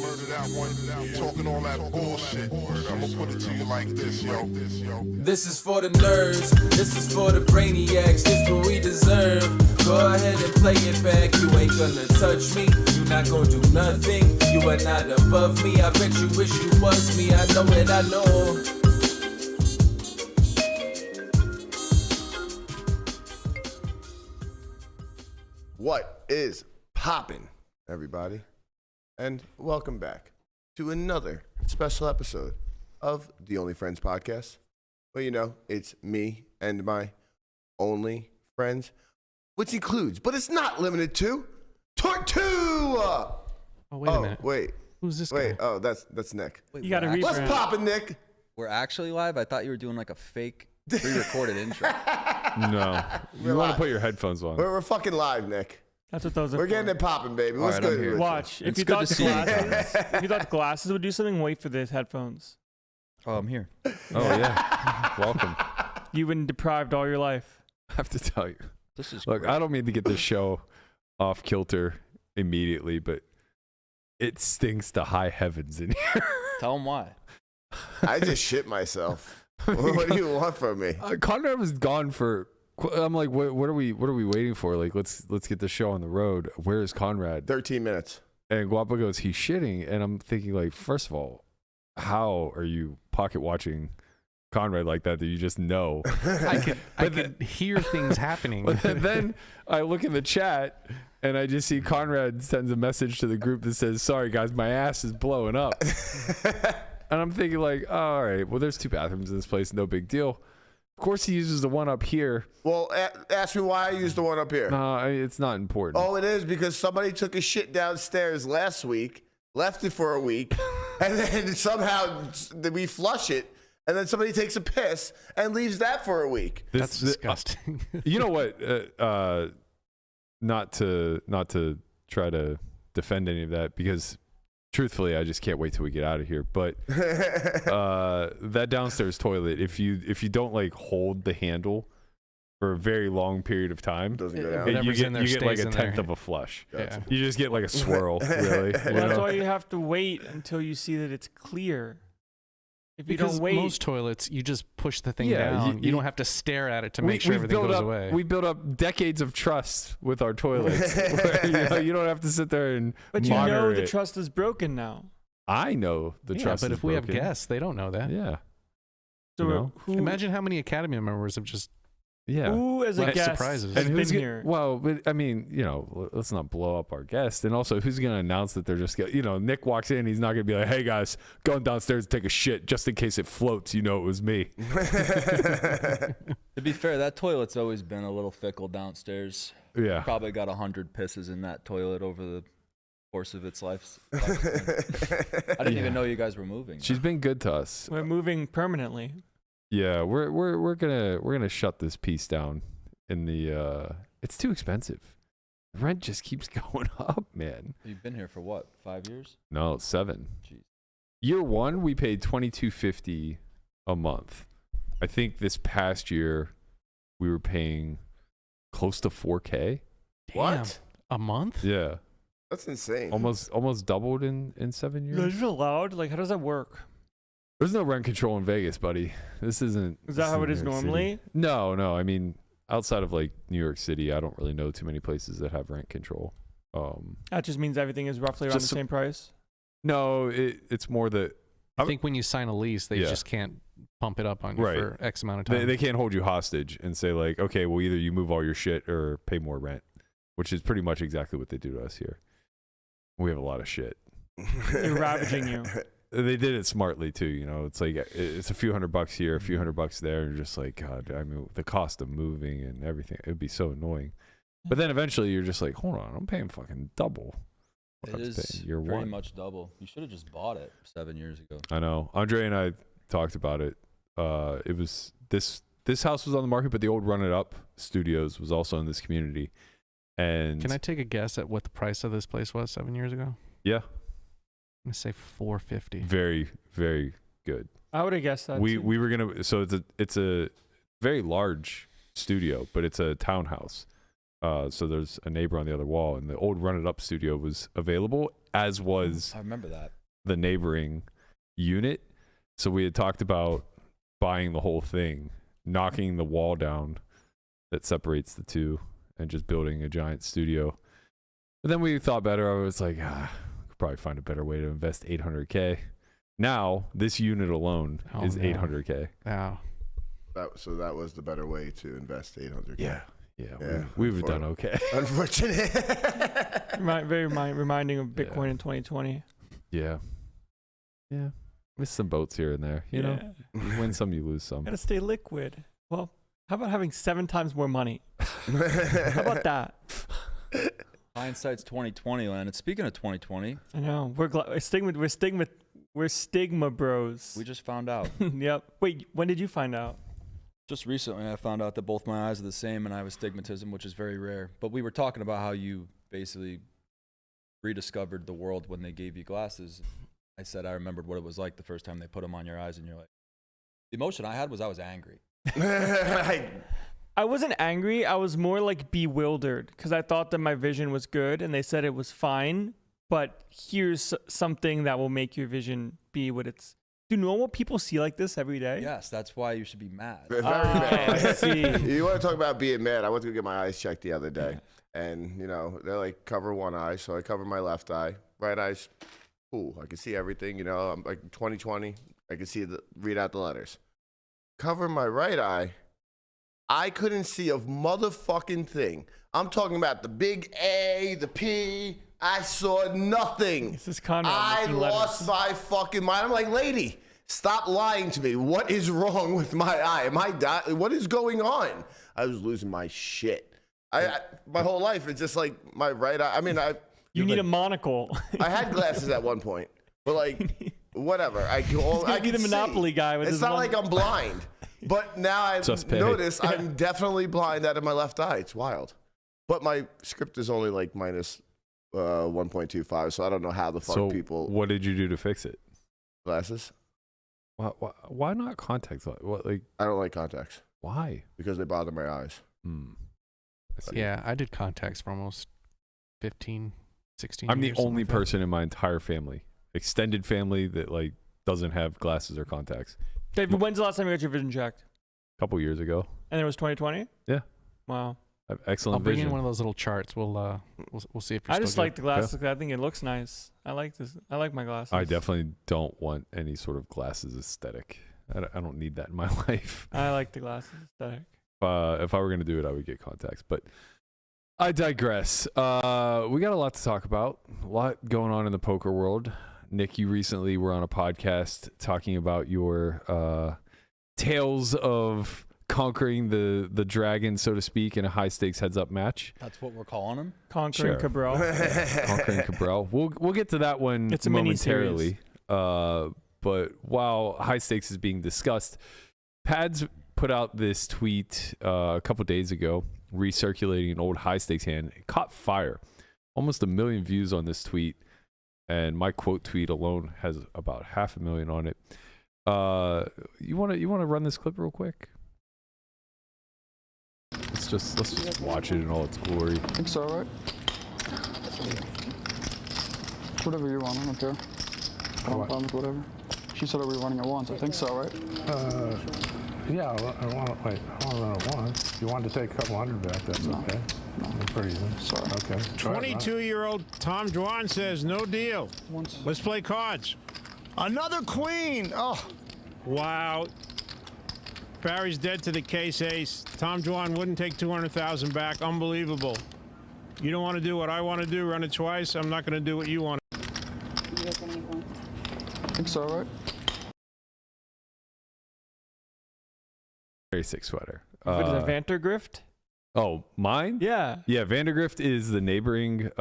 murder that one. Talking all that bullshit. I'ma put it to you like this, yo. This is for the nerds, this is for the brainiacs, this what we deserve. Go ahead and play it back, you ain't gonna touch me, you not gonna do nothing, you are not above me, I bet you wish you was me, I know it, I know. What is poppin', everybody? And welcome back to another special episode of the Only Friends podcast. Well, you know, it's me and my only friends, which includes, but it's not limited to, Tortua! Oh, wait a minute. Wait. Who's this Wait, guy? oh, that's Nick. Wait, You gotta we're What's rebrand. poppin', Nick? We're actually live? I thought you were doing like a fake pre-recorded intro. No. We're You want live. to put your headphones on. We're fucking live, Nick. That's what those are. We're for. getting it poppin', baby. All What's right, I'm good? here. Richard? Watch. If It's you good thought to the see you glasses, if you thought the glasses would do something, wait for the headphones. Oh, I'm here. Oh, yeah. Welcome. You've been deprived all your life. I have to tell you. This is Look, great. I don't mean to get this show off kilter immediately, but it stinks to high heavens in here. Tell them why. I just shit myself. What do you want from me? Conrad was gone for. I'm like, what are we waiting for? Like, let's get the show on the road. Where is Conrad? 13 minutes. And Guapo goes, he's shitting. And I'm thinking, like, first of all, how are you pocket watching Conrad like that you just know? I could hear things happening. But then I look in the chat and I just see Conrad sends a message to the group that says, sorry guys, my ass is blowing up. And I'm thinking like, oh, all right, well, there's 2 bathrooms in this place, no big deal. Of course he uses the one up here. Well, ask me why I used the one up here. It's not important. Oh, it is because somebody took a shit downstairs last week, left it for a week, and then somehow we flush it, and then somebody takes a piss and leaves that for a week. That's disgusting. You know what? Not to try to defend any of that because truthfully, I just can't wait till we get out of here. But that downstairs toilet, if you don't like hold the handle for a very long period of time, Doesn't go down. Whatever's in there you get like stays a in there. tenth of a flush. Yeah. You just get like a swirl, really. Well, that's why you have to wait until you see that it's clear. If you Because don't wait, most toilets, you just push the thing Yeah, down. you- You don't have to stare at it to make sure everything goes away. We built up decades of trust with our toilets. Where, you don't have to sit there and but you know monitor the it. trust is broken now. I know the yeah, trust but is if we have broken. guests, they don't know that. Yeah. So You know? who, Imagine how many Academy members have just Yeah. who as a Like guest surprises. has And been who's here? Well, but, I mean, let's not blow up our guest. And also, who's going to announce that they're just, Nick walks in, he's not going to be like, hey guys, going downstairs to take a shit just in case it floats. You know, it was me. To be fair, that toilet's always been a little fickle downstairs. Yeah. Probably got 100 pisses in that toilet over the course of its life. I didn't even know you guys were moving. She's been good to us. We're moving permanently. Yeah, we're gonna shut this piece down. In the it's too expensive. Rent just keeps going up, man. You've been here for what, 5 years? No, 7. Jeez. Year 1, we paid $22.50 a month. I think this past year we were paying close to $4K. What? a month. Yeah, That's insane. almost doubled in 7 years. Is it allowed? Like, how does that work? There's no rent control in Vegas, buddy. This isn't. Is that how it is New York City. normally? No. I mean, outside of like New York City, I don't really know too many places that have rent control. That just means everything is roughly around the Just same price. No, it's more that I think when you sign a lease, they Yeah. just can't pump it up on you Right. for X amount of time. they can't hold you hostage and say like, okay, well either you move all your shit or pay more rent, which is pretty much exactly what they do to us here. We have a lot of shit. They're ravaging you. They did it smartly too, it's like it's a few $100 here, a few $100 there, and you're just like, God, I mean, the cost of moving and everything, it'd be so annoying. But then eventually you're just like, hold on, I'm paying fucking double. It is year pretty 1. much double. You should have just bought it 7 years ago. I know. Andre and I talked about it. It was this house was on the market, but the old Run It Up Studios was also in this community. And Can I take a guess at what the price of this place was 7 years ago? yeah, I'm gonna say $450. very, very good. I would have guessed that. We too. were gonna. So it's a very large studio, but it's a townhouse. So there's a neighbor on the other wall, and the old Run It Up studio was available, as was I remember that. the neighboring unit. So we had talked about buying the whole thing, knocking the wall down that separates the two, and just building a giant studio. But then we thought better. I was like, could probably find a better way to invest $800K. Now this unit alone is $800K. Yeah. So that was the better way to invest $800K. Yeah, we would have done okay. Unfortunate. Very reminding of Bitcoin in 2020. Yeah. Miss some boats here and there. You know, you win some, you lose some. Gotta stay liquid. Well, how about having 7 times more money? How about that? Hindsight's 2020, Len. And speaking of 2020, I know we're stigma bros. we just found out. Yep. Wait, when did you find out? Just recently, I found out that both my eyes are the same, and I have astigmatism, which is very rare. But we were talking about how you basically rediscovered the world when they gave you glasses. I said I remembered what it was like the first time they put them on your eyes, and you're like, the emotion I had was I was angry. I wasn't angry. I was more like bewildered because I thought that my vision was good, and they said it was fine. But here's something that will make your vision be what it's. Do normal people see like this every day? Yes, that's why you should be mad. Very mad. I see. You want to talk about being mad? I went to go get my eyes checked the other day, and they're like, cover one eye, so I cover my left eye. Right eye's cool. I can see everything. I'm like 20/20. I can see read out the letters. Cover my right eye. I couldn't see a motherfucking thing. I'm talking about the big A, the P. I saw nothing. This is Conrad. I lost my fucking mind. I'm like, lady, stop lying to me. What is wrong with my eye? Am I dying? What is going on? I was losing my shit. My whole life, it's just like my right eye. I mean, you need a monocle. I had glasses at one point, but like, whatever. I can be the Monopoly guy with it's his not like I'm blind, but now I've noticed I'm definitely blind out of my left eye. It's wild. But my script is only like minus 1.25, so I don't know how the fuck people. What did you do to fix it? Glasses. Why not contacts? I don't like contacts. Why? Because they bother my eyes. Yeah, I did contacts for almost 15, 16 I'm years. the only person in my entire family, extended family, that like doesn't have glasses or contacts. David, when's the last time you got your vision checked? A couple years ago. And it was 2020? Yeah. Wow. I have excellent I'll bring vision. in one of those little charts. We'll see if you're I just still like the glasses. I think it looks nice. I like this. I like my glasses. I definitely don't want any sort of glasses aesthetic. I don't need that in my life. I like the glasses aesthetic. If I were going to do it, I would get contacts. But I digress. We got a lot to talk about. A lot going on in the poker world. Nick, you recently were on a podcast talking about your tales of conquering the dragon, so to speak, in a high stakes heads up match. That's what we're calling him. Conquering Cabral. Conquering Cabral. We'll get to that one It's a momentarily. But while high stakes is being discussed, Pads put out this tweet a couple days ago, recirculating an old high stakes hand. It caught fire. Almost 1 million views on this tweet, and my quote tweet alone has about 500,000 on it. You want to run this clip real quick? Let's just watch it in all its glory. I think so, right? Whatever you want, I don't care. I don't have problems, whatever. She said, are we running at once? I think so, right? Yeah, I want to run at once. If you want to take a couple hundred back, that's okay. No. Pretty easy. Sorry. Okay. 22-year-old Tom Dwan says no deal. Let's play cards. Another queen. Oh. Wow. Barry's dead to the case ace. Tom Dwan wouldn't take 200,000 back. Unbelievable. You don't want to do what I want to do, run it twice. I'm not going to do what you want. I think so, right? Very sick sweater. What is that, Vandergrift? Oh, mine? Yeah. Yeah, Vandergrift is the neighboring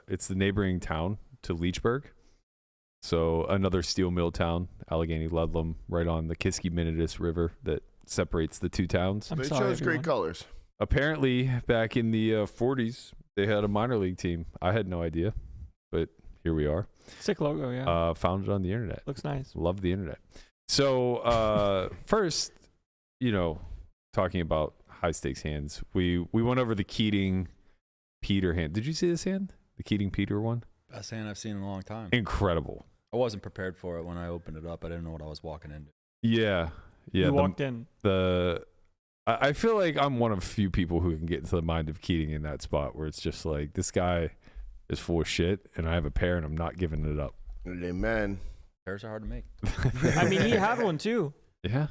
it's the neighboring town to Leechburg. So another steel mill town, Allegheny Ludlam, right on the Kiski-Minitus River that separates the two towns. They chose great colors. Apparently, back in the 40s, they had a minor league team. I had no idea, but here we are. Sick logo, yeah. Found it on the internet. Looks nice. Love the internet. So first, talking about high stakes hands. We went over the Keating Peter hand. Did you see this hand? The Keating Peter one? Best hand I've seen in a long time. Incredible. I wasn't prepared for it when I opened it up. I didn't know what I was walking into. Yeah. You walked in. I feel like I'm one of few people who can get into the mind of Keating in that spot where it's just like, this guy is full of shit, and I have a pair, and I'm not giving it up. Amen. Pairs are hard to make. I mean, he had one too. Yeah.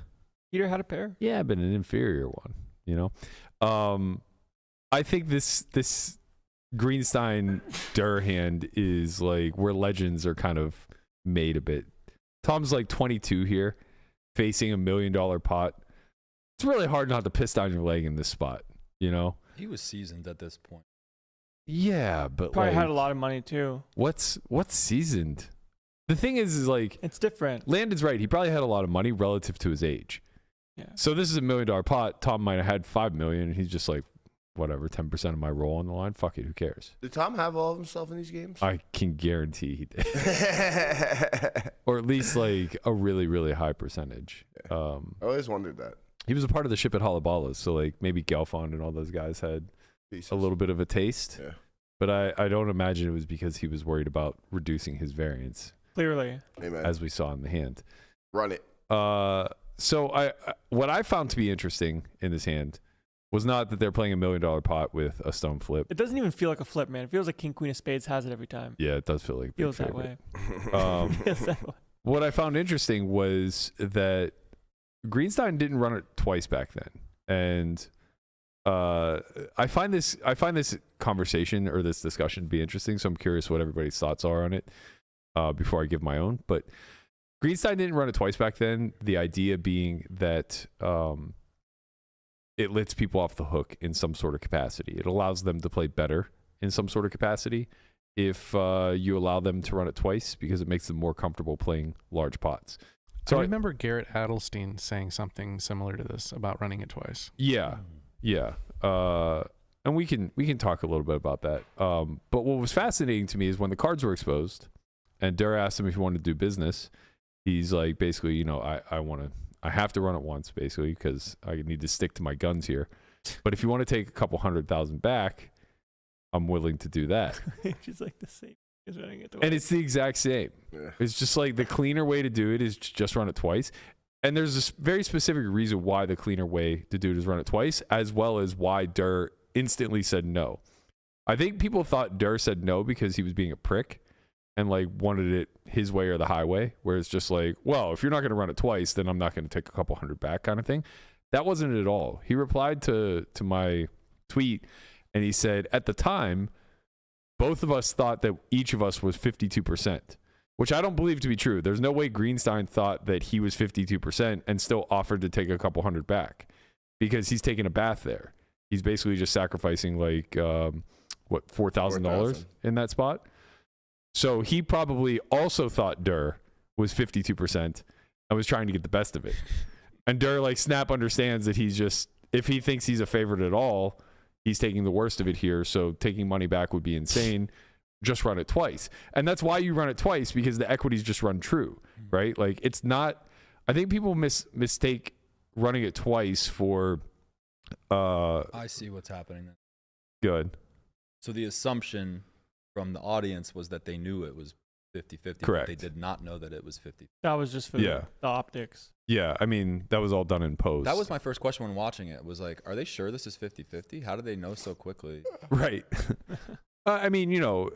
Peter had a pair. Yeah, but an inferior one, you know? I think this Greenstein Durr hand is like where legends are kind of made a bit. Tom's like 22 here, facing $1 million pot. It's really hard not to piss down your leg in this spot, you know? He was seasoned at this point. Yeah, but Probably like, had a lot of money too. What's seasoned? The thing is like it's different. Landon's right. He probably had a lot of money relative to his age. Yeah. So this is $1 million pot. Tom might have had $5 million, and he's just like, whatever, 10% of my roll on the line. Fuck it, who cares? Did Tom have all of himself in these games? I can guarantee he did, or at least like a really, really high percentage. I always wondered that. He was a part of the ship at Halabalas, so like maybe Gelfond and all those guys had a little bit of a taste. Yeah. But I don't imagine it was because he was worried about reducing his variance. Clearly. Amen. As we saw in the hand. Run it. So what I found to be interesting in this hand was not that they're playing $1 million pot with a stone flip. It doesn't even feel like a flip, man. It feels like King Queen of Spades has it every time. Yeah, it does feel like a big feels that favorite. way. Feels that way. What I found interesting was that Greenstein didn't run it twice back then, and I find this conversation or this discussion to be interesting. So I'm curious what everybody's thoughts are on it before I give my own. But Greenstein didn't run it twice back then. The idea being that it lets people off the hook in some sort of capacity. It allows them to play better in some sort of capacity if you allow them to run it twice, because it makes them more comfortable playing large pots. So I remember Garrett Adelstein saying something similar to this about running it twice. Yeah. And we can talk a little bit about that. But what was fascinating to me is when the cards were exposed and Durr asked him if he wanted to do business, he's like, basically, you know, I have to run it once, basically, because I need to stick to my guns here. But if you want to take a couple $100,000 back, I'm willing to do that. Just like the same. And it's the exact same. Yeah. It's just like the cleaner way to do it is just run it twice. And there's this very specific reason why the cleaner way to do it is run it twice, as well as why Durr instantly said no. I think people thought Durr said no because he was being a prick and like wanted it his way or the highway, where it's just like, well, if you're not going to run it twice, then I'm not going to take a couple $100 back kind of thing. That wasn't it at all. He replied to my tweet and he said, at the time, both of us thought that each of us was 52%, which I don't believe to be true. There's no way Greenstein thought that he was 52% and still offered to take a couple $100 back, because he's taking a bath there. He's basically just sacrificing like, $4,000 in that spot. So he probably also thought Durr was 52% and was trying to get the best of it. And Durr, like, snap understands that he's just, if he thinks he's a favorite at all, he's taking the worst of it here. So taking money back would be insane. Just run it twice. And that's why you run it twice, because the equities just run true, right? Like, it's not, I think people mistake running it twice for, I see what's happening. Good. So the assumption from the audience was that they knew it was 50-50. Correct. But they did not know that it was 50. That was just for the optics. Yeah, I mean, that was all done in post. That was my first question when watching it, was like, are they sure this is 50-50? How do they know so quickly? Right. I mean, you know,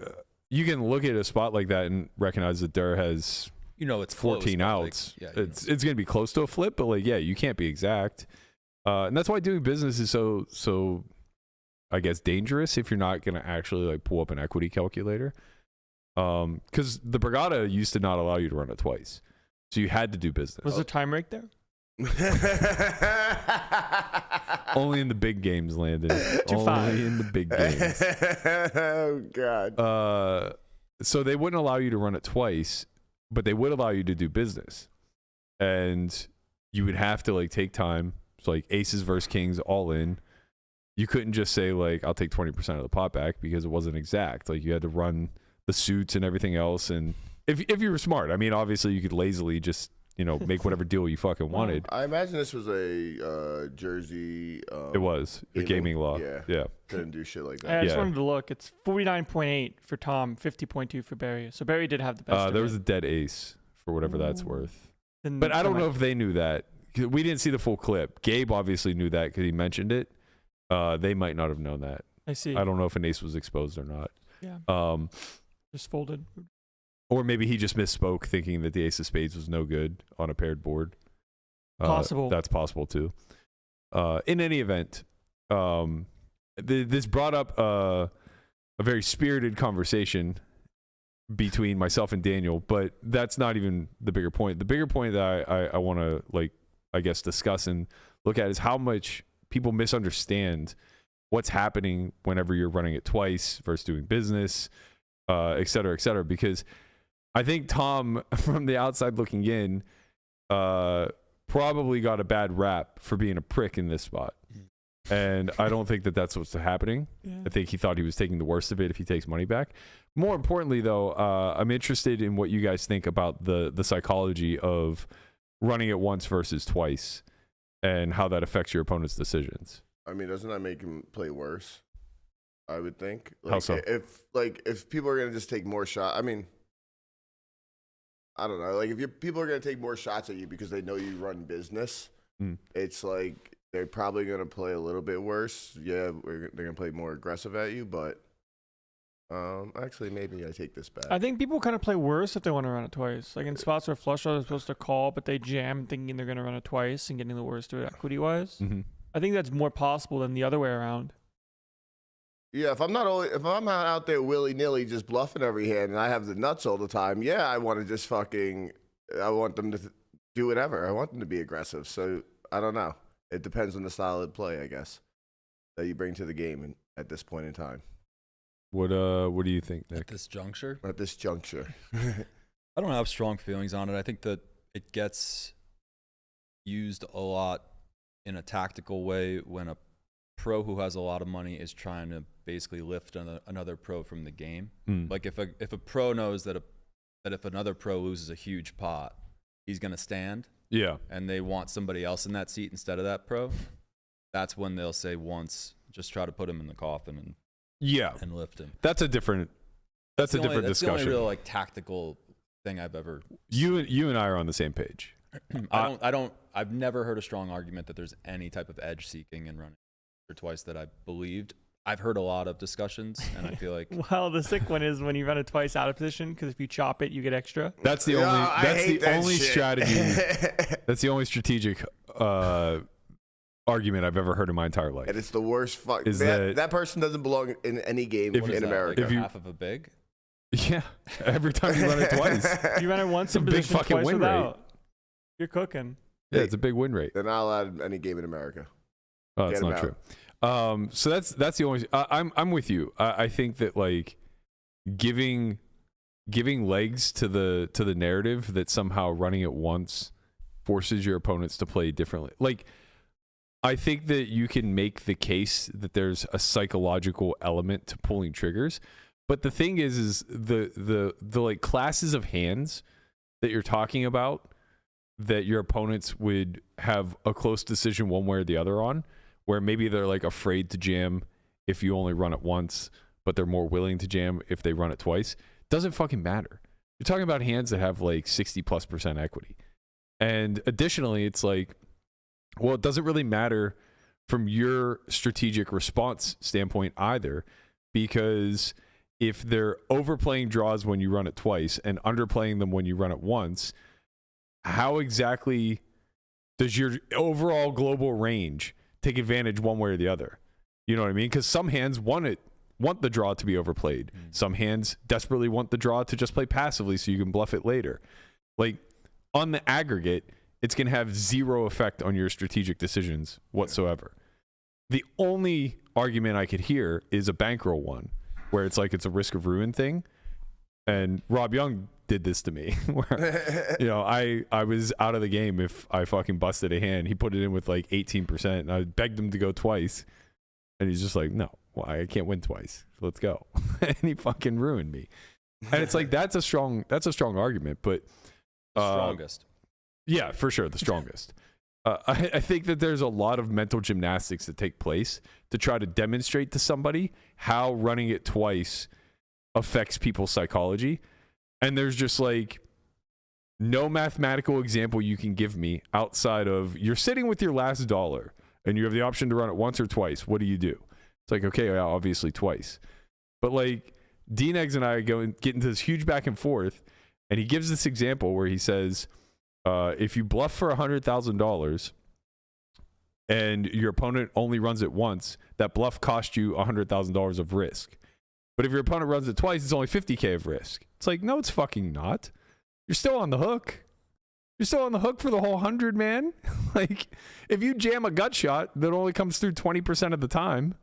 you can look at a spot like that and recognize that Durr has, you know, it's 14 close, outs. Like, yeah, it's going to be close to a flip, but like, yeah, you can't be exact. And that's why doing business is so, I guess, dangerous if you're not going to actually like pull up an equity calculator. Because the Brigada used to not allow you to run it twice. So you had to do business. Was there time break there? Only in the big games, Landon. Only in the big games. Oh, God. So they wouldn't allow you to run it twice, but they would allow you to do business. And you would have to like take time. So like aces versus kings all in. You couldn't just say like, I'll take 20% of the pot back, because it wasn't exact. Like you had to run the suits and everything else. And if you were smart, I mean, obviously you could lazily just make whatever deal you fucking wanted. I imagine this was a Jersey. It was a gaming law. Yeah. Couldn't do shit like that. I just wanted to look. It's 49.8 for Tom, 50.2 for Barry. So Barry did have the best. There was a dead ace for whatever that's worth. Then But I don't know if they knew that. We didn't see the full clip. Gabe obviously knew that because he mentioned it. They might not have known that. I see. I don't know if an ace was exposed or not. Yeah. Just folded. Or maybe he just misspoke, thinking that the ace of spades was no good on a paired board. Possible. That's possible too. In any event, this brought up a very spirited conversation between myself and Daniel, but that's not even the bigger point. The bigger point that I want to discuss and look at is how much people misunderstand what's happening whenever you're running it twice versus doing business, et cetera, because I think Tom, from the outside looking in, probably got a bad rap for being a prick in this spot. And I don't think that that's what's happening. Yeah. I think he thought he was taking the worst of it if he takes money back. More importantly, though, I'm interested in what you guys think about the psychology of running it once versus twice and how that affects your opponent's decisions. I mean, doesn't that make him play worse? I would think. How so? If people are going to just take more shots, I mean, I don't know. Like, if people are going to take more shots at you because they know you run business, it's like they're probably going to play a little bit worse. Yeah, they're going to play more aggressive at you, but actually, maybe I take this back. I think people kind of play worse if they want to run it twice. Like in spots where flush draws are supposed to call, but they jam thinking they're going to run it twice and getting the worst of it equity-wise. Mm-hmm. I think that's more possible than the other way around. Yeah, if I'm not out there willy-nilly just bluffing every hand and I have the nuts all the time, yeah, I want to just I want them to do whatever. I want them to be aggressive. So, I don't know. It depends on the style of play, I guess, that you bring to the game at this point in time. What do you think, Nick? At this juncture? At this juncture. I don't have strong feelings on it. I think that it gets used a lot in a tactical way when a pro who has a lot of money is trying to basically lift another pro from the game. Like if a pro knows that if another pro loses a huge pot, he's going to stand. Yeah. And they want somebody else in that seat instead of that pro. That's when they'll say once, just try to put him in the coffin and lift him. That's a different discussion. That's the only real tactical thing I've ever seen. You and I are on the same page. I've never heard a strong argument that there's any type of edge seeking in running or twice that I believed. I've heard a lot of discussions, and I feel like well, the sick one is when you run it twice out of position, because if you chop it, you get extra. That's the only strategy. That's the only strategic argument I've ever heard in my entire life. And it's the worst fuck. That person doesn't belong in any game in America. Like half of a big? Yeah, every time you run it twice. You run it once in position, twice win without. Rate. You're cooking. Yeah, it's a big win rate. They're not allowed in any game in America. Oh, that's not true. So that's the only. I'm with you. I think that like giving legs to the narrative that somehow running it once forces your opponents to play differently. Like, I think that you can make the case that there's a psychological element to pulling triggers, but the thing is the like classes of hands that you're talking about that your opponents would have a close decision one way or the other on, where maybe they're like afraid to jam if you only run it once, but they're more willing to jam if they run it twice. Doesn't fucking matter. You're talking about hands that have like 60+% equity. And additionally, it's like, well, it doesn't really matter from your strategic response standpoint either, because if they're overplaying draws when you run it twice and underplaying them when you run it once, how exactly does your overall global range take advantage one way or the other? You know what I mean? Because some hands want the draw to be overplayed. Some hands desperately want the draw to just play passively so you can bluff it later. Like, on the aggregate, it's going to have zero effect on your strategic decisions whatsoever. The only argument I could hear is a bankroll one, where it's like it's a risk of ruin thing. And Rob Young did this to me, where I was out of the game if I fucking busted a hand. He put it in with like 18%, and I begged him to go twice, and he's just like, no, well, I can't win twice. Let's go. And he fucking ruined me. And it's like that's a strong argument, but strongest. Yeah, for sure, the strongest. I think that there's a lot of mental gymnastics that take place to try to demonstrate to somebody how running it twice affects people's psychology. And there's just like no mathematical example you can give me outside of you're sitting with your last dollar and you have the option to run it once or twice. What do? It's like, okay, obviously twice. But like Dean Eggs and I get into this huge back and forth, and he gives this example where he says, if you bluff for $100,000 and your opponent only runs it once, that bluff cost you $100,000 of risk. But if your opponent runs it twice, it's only $50K of risk. It's like, no, it's fucking not. You're still on the hook. You're still on the hook for the whole 100, man. Like, if you jam a gut shot that only comes through 20% of the time,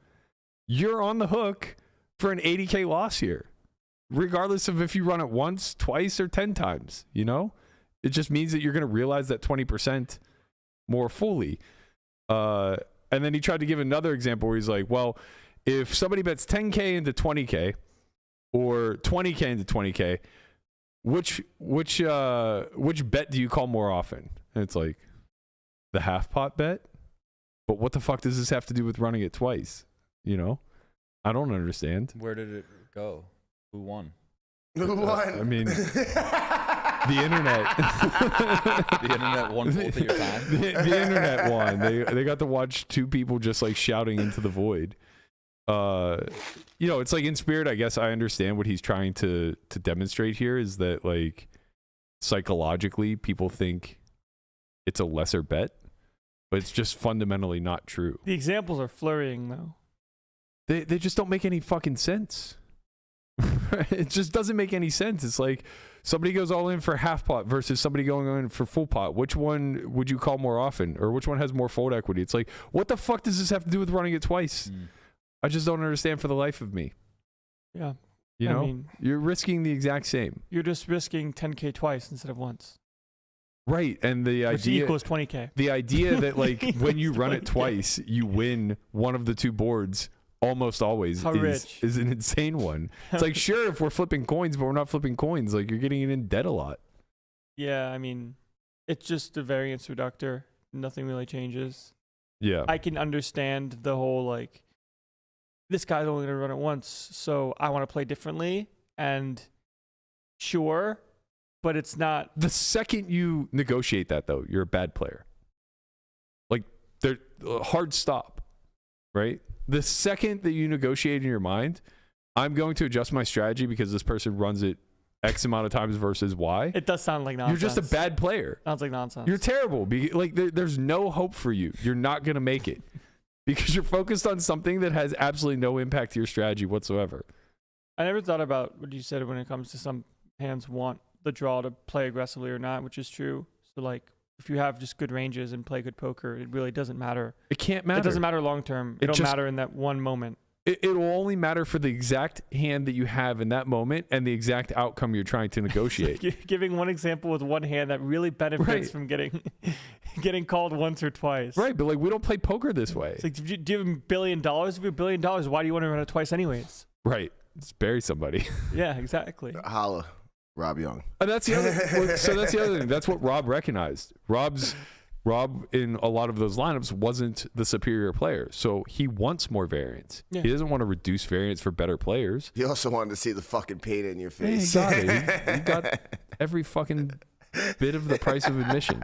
you're on the hook for an 80K loss here, regardless of if you run it once, twice, or 10 times, you know? It just means that you're going to realize that 20% more fully. And then he tried to give another example where he's like, well, if somebody bets 10K into 20K or 20K into 20K, which bet do you call more often? And it's like, the half pot bet? But what the fuck does this have to do with running it twice? You know? I don't understand. Where did it go? Who won? Who won? I mean, the internet. The internet won both of your time. The internet won. They got to watch two people just like shouting into the void. You know, it's like in spirit, I guess I understand what he's trying to demonstrate here is that like psychologically people think it's a lesser bet, but it's just fundamentally not true. The examples are flurrying though. They just don't make any fucking sense. It just doesn't make any sense. It's like somebody goes all in for half pot versus somebody going in for full pot. Which one would you call more often? Or which one has more fold equity? It's like, what the fuck does this have to do with running it twice? I just don't understand for the life of me. Yeah. You know, I mean, you're risking the exact same. You're just risking 10K twice instead of once. Right. And the Which idea equals 20K. The idea that like when you run it twice, you win one of the two boards almost always is an insane one. It's like, sure, if we're flipping coins, but we're not flipping coins, like you're getting in debt a lot. Yeah, I mean, it's just a variance reductor. Nothing really changes. Yeah. I can understand the whole like, this guy's only going to run it once, so I want to play differently. And sure, but it's not. The second you negotiate that, though, you're a bad player. Like, they're hard stop, right? The second that you negotiate in your mind, I'm going to adjust my strategy because this person runs it X amount of times versus Y. It does sound like nonsense. You're just a bad player. Sounds like nonsense. You're terrible. Like, there's no hope for you. You're not going to make it because you're focused on something that has absolutely no impact to your strategy whatsoever. I never thought about what you said when it comes to some hands want the draw to play aggressively or not, which is true. So, like, if you have just good ranges and play good poker, it really doesn't matter. It can't matter. It doesn't matter long term. It'll matter in that one moment. It'll only matter for the exact hand that you have in that moment and the exact outcome you're trying to negotiate. You're giving one example with one hand that really benefits from getting called once or twice. Right, but like we don't play poker this way. It's like, do you have $1 billion? If you have $1 billion, why do you want to run it twice anyways? Right. Just bury somebody. Yeah, exactly. Holla. Rob Young. And that's the other. So that's the other thing. That's what Rob recognized. Rob in a lot of those lineups wasn't the superior player, so he wants more variance. Yeah. He doesn't want to reduce variance for better players. He also wanted to see the fucking pain in your face. Yeah, he got it. He got every fucking bit of the price of admission.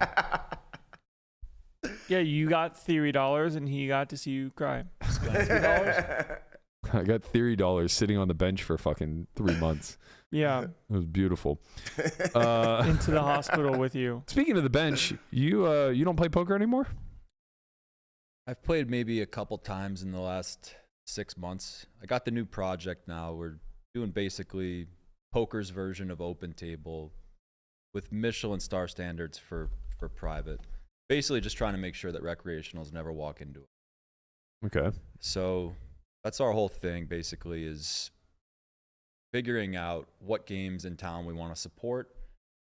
Yeah, you got theory dollars, and he got to see you cry. $3. I got theory dollars sitting on the bench for fucking 3 months. Yeah. It was beautiful. Into the hospital with you. Speaking of the bench, you don't play poker anymore? I've played maybe a couple times in the last 6 months. I got the new project now. We're doing basically poker's version of Open Table with Michelin star standards for private. Basically just trying to make sure that recreationals never walk into it. Okay. So that's our whole thing basically is figuring out what games in town we want to support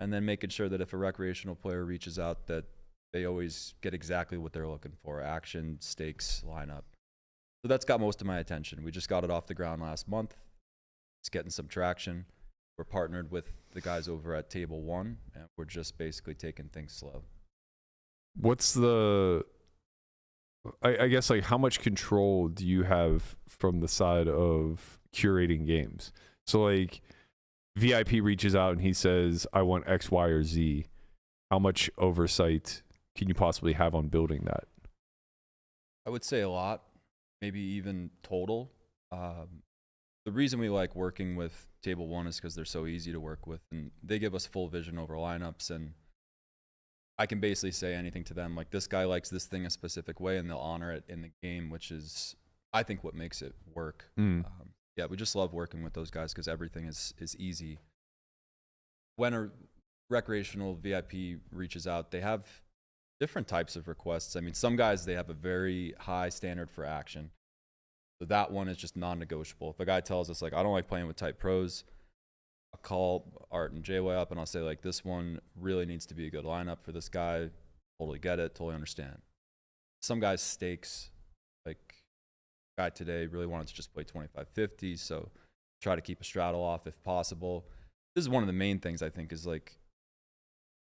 and then making sure that if a recreational player reaches out that they always get exactly what they're looking for, action, stakes, lineup. So that's got most of my attention. We just got it off the ground last month. It's getting some traction. We're partnered with the guys over at Table 1 and we're just basically taking things slow. what's the, I guess, like, how much control do you have from the side of curating games? So, like, VIP reaches out and he says, I want X, Y, or Z. How much oversight can you possibly have on building that? I would say a lot, maybe even total. The reason we like working with Table One is because they're so easy to work with, and they give us full vision over lineups, and I can basically say anything to them, like, this guy likes this thing a specific way, and they'll honor it in the game, which is, I think, what makes it work. Yeah, we just love working with those guys because everything is easy. When a recreational VIP reaches out, they have different types of requests. I mean, some guys, they have a very high standard for action. So that one is just non-negotiable. If a guy tells us, like, I don't like playing with type pros, I'll call Art and JY up and I'll say, like, this one really needs to be a good lineup for this guy. Totally get it, totally understand. Some guys stakes, like, guy today really wanted to just play 25-50, so try to keep a straddle off if possible. This is one of the main things, I think, is, like,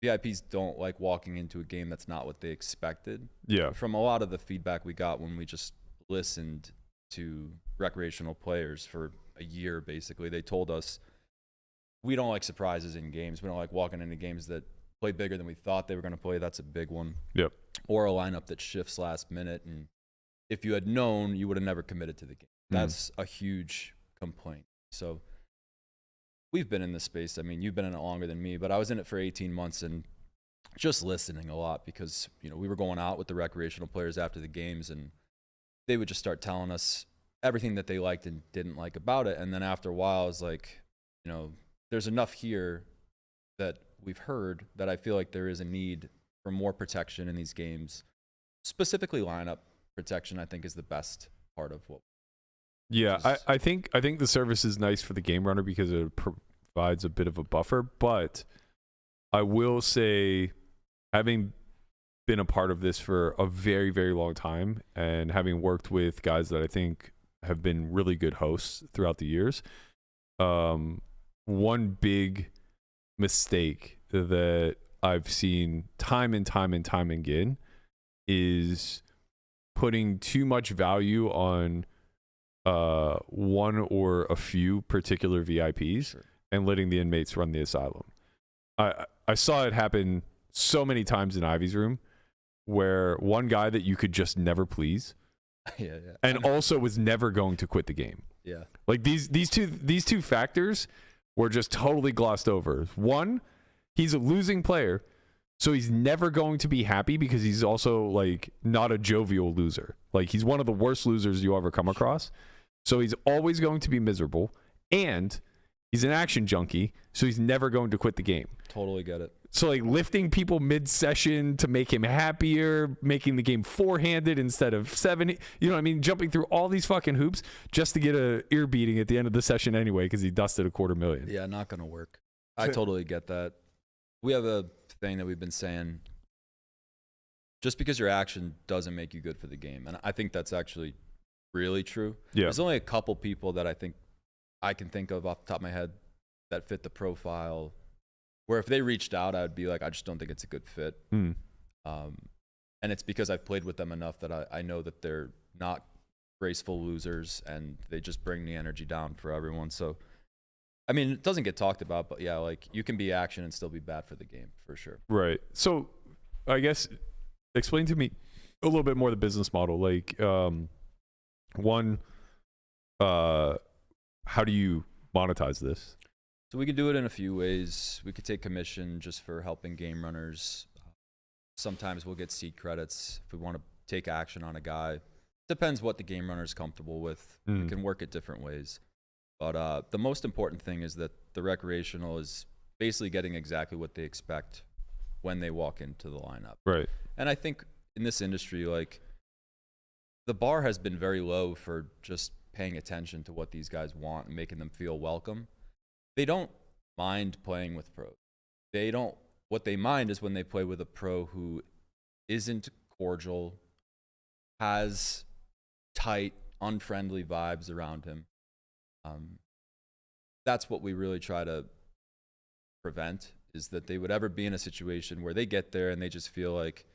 VIPs don't like walking into a game that's not what they expected. Yeah. From a lot of the feedback we got when we just listened to recreational players for a year, basically, they told us, we don't like surprises in games. We don't like walking into games that play bigger than we thought they were going to play. That's a big one. Yep. Or a lineup that shifts last minute, and if you had known, you would have never committed to the game. That's a huge complaint. So we've been in this space. I mean, you've been in it longer than me, but I was in it for 18 months and just listening a lot because, you know, we were going out with the recreational players after the games and they would just start telling us everything that they liked and didn't like about it. And then after a while, I was like, you know, there's enough here that we've heard that I feel like there is a need for more protection in these games. Specifically, lineup protection, I think, is the best part of what. Yeah, I think the service is nice for the game runner because it provides a bit of a buffer. But I will say, having been a part of this for a very, very long time and having worked with guys that I think have been really good hosts throughout the years, one big mistake that I've seen time and time and time again is putting too much value on one or a few particular VIPs and letting the inmates run the asylum. I saw it happen so many times in Ivy's room where one guy that you could just never please and also was never going to quit the game. Yeah. Like these two factors were just totally glossed over. One, he's a losing player, so he's never going to be happy because he's also like not a jovial loser. Like he's one of the worst losers you ever come across. So he's always going to be miserable, and he's an action junkie, so he's never going to quit the game. Totally get it. So like lifting people mid-session to make him happier, making the game four-handed instead of seven, you know what I mean? Jumping through all these fucking hoops just to get a ear beating at the end of the session anyway because he dusted $250,000. Yeah, not going to work. I totally get that. We have a thing that we've been saying, just because your action doesn't make you good for the game. And I think that's actually really true. Yeah. There's only a couple people that I think I can think of off the top of my head that fit the profile where if they reached out, I would be like, I just don't think it's a good fit. And it's because I've played with them enough that I know that they're not graceful losers and they just bring the energy down for everyone. So, I mean, it doesn't get talked about, but yeah, like you can be action and still be bad for the game for sure. Right. So I guess explain to me a little bit more the business model. Like, one, how do you monetize this? So we could do it in a few ways. We could take commission just for helping game runners. Sometimes we'll get seed credits if we want to take action on a guy. Depends what the game runner is comfortable with. We can work it different ways. But the most important thing is that the recreational is basically getting exactly what they expect when they walk into the lineup. Right. And I think in this industry, like, the bar has been very low for just paying attention to what these guys want and making them feel welcome. They don't mind playing with pros. What they mind is when they play with a pro who isn't cordial, has tight, unfriendly vibes around him. That's what we really try to prevent, is that they would ever be in a situation where they get there and they just feel like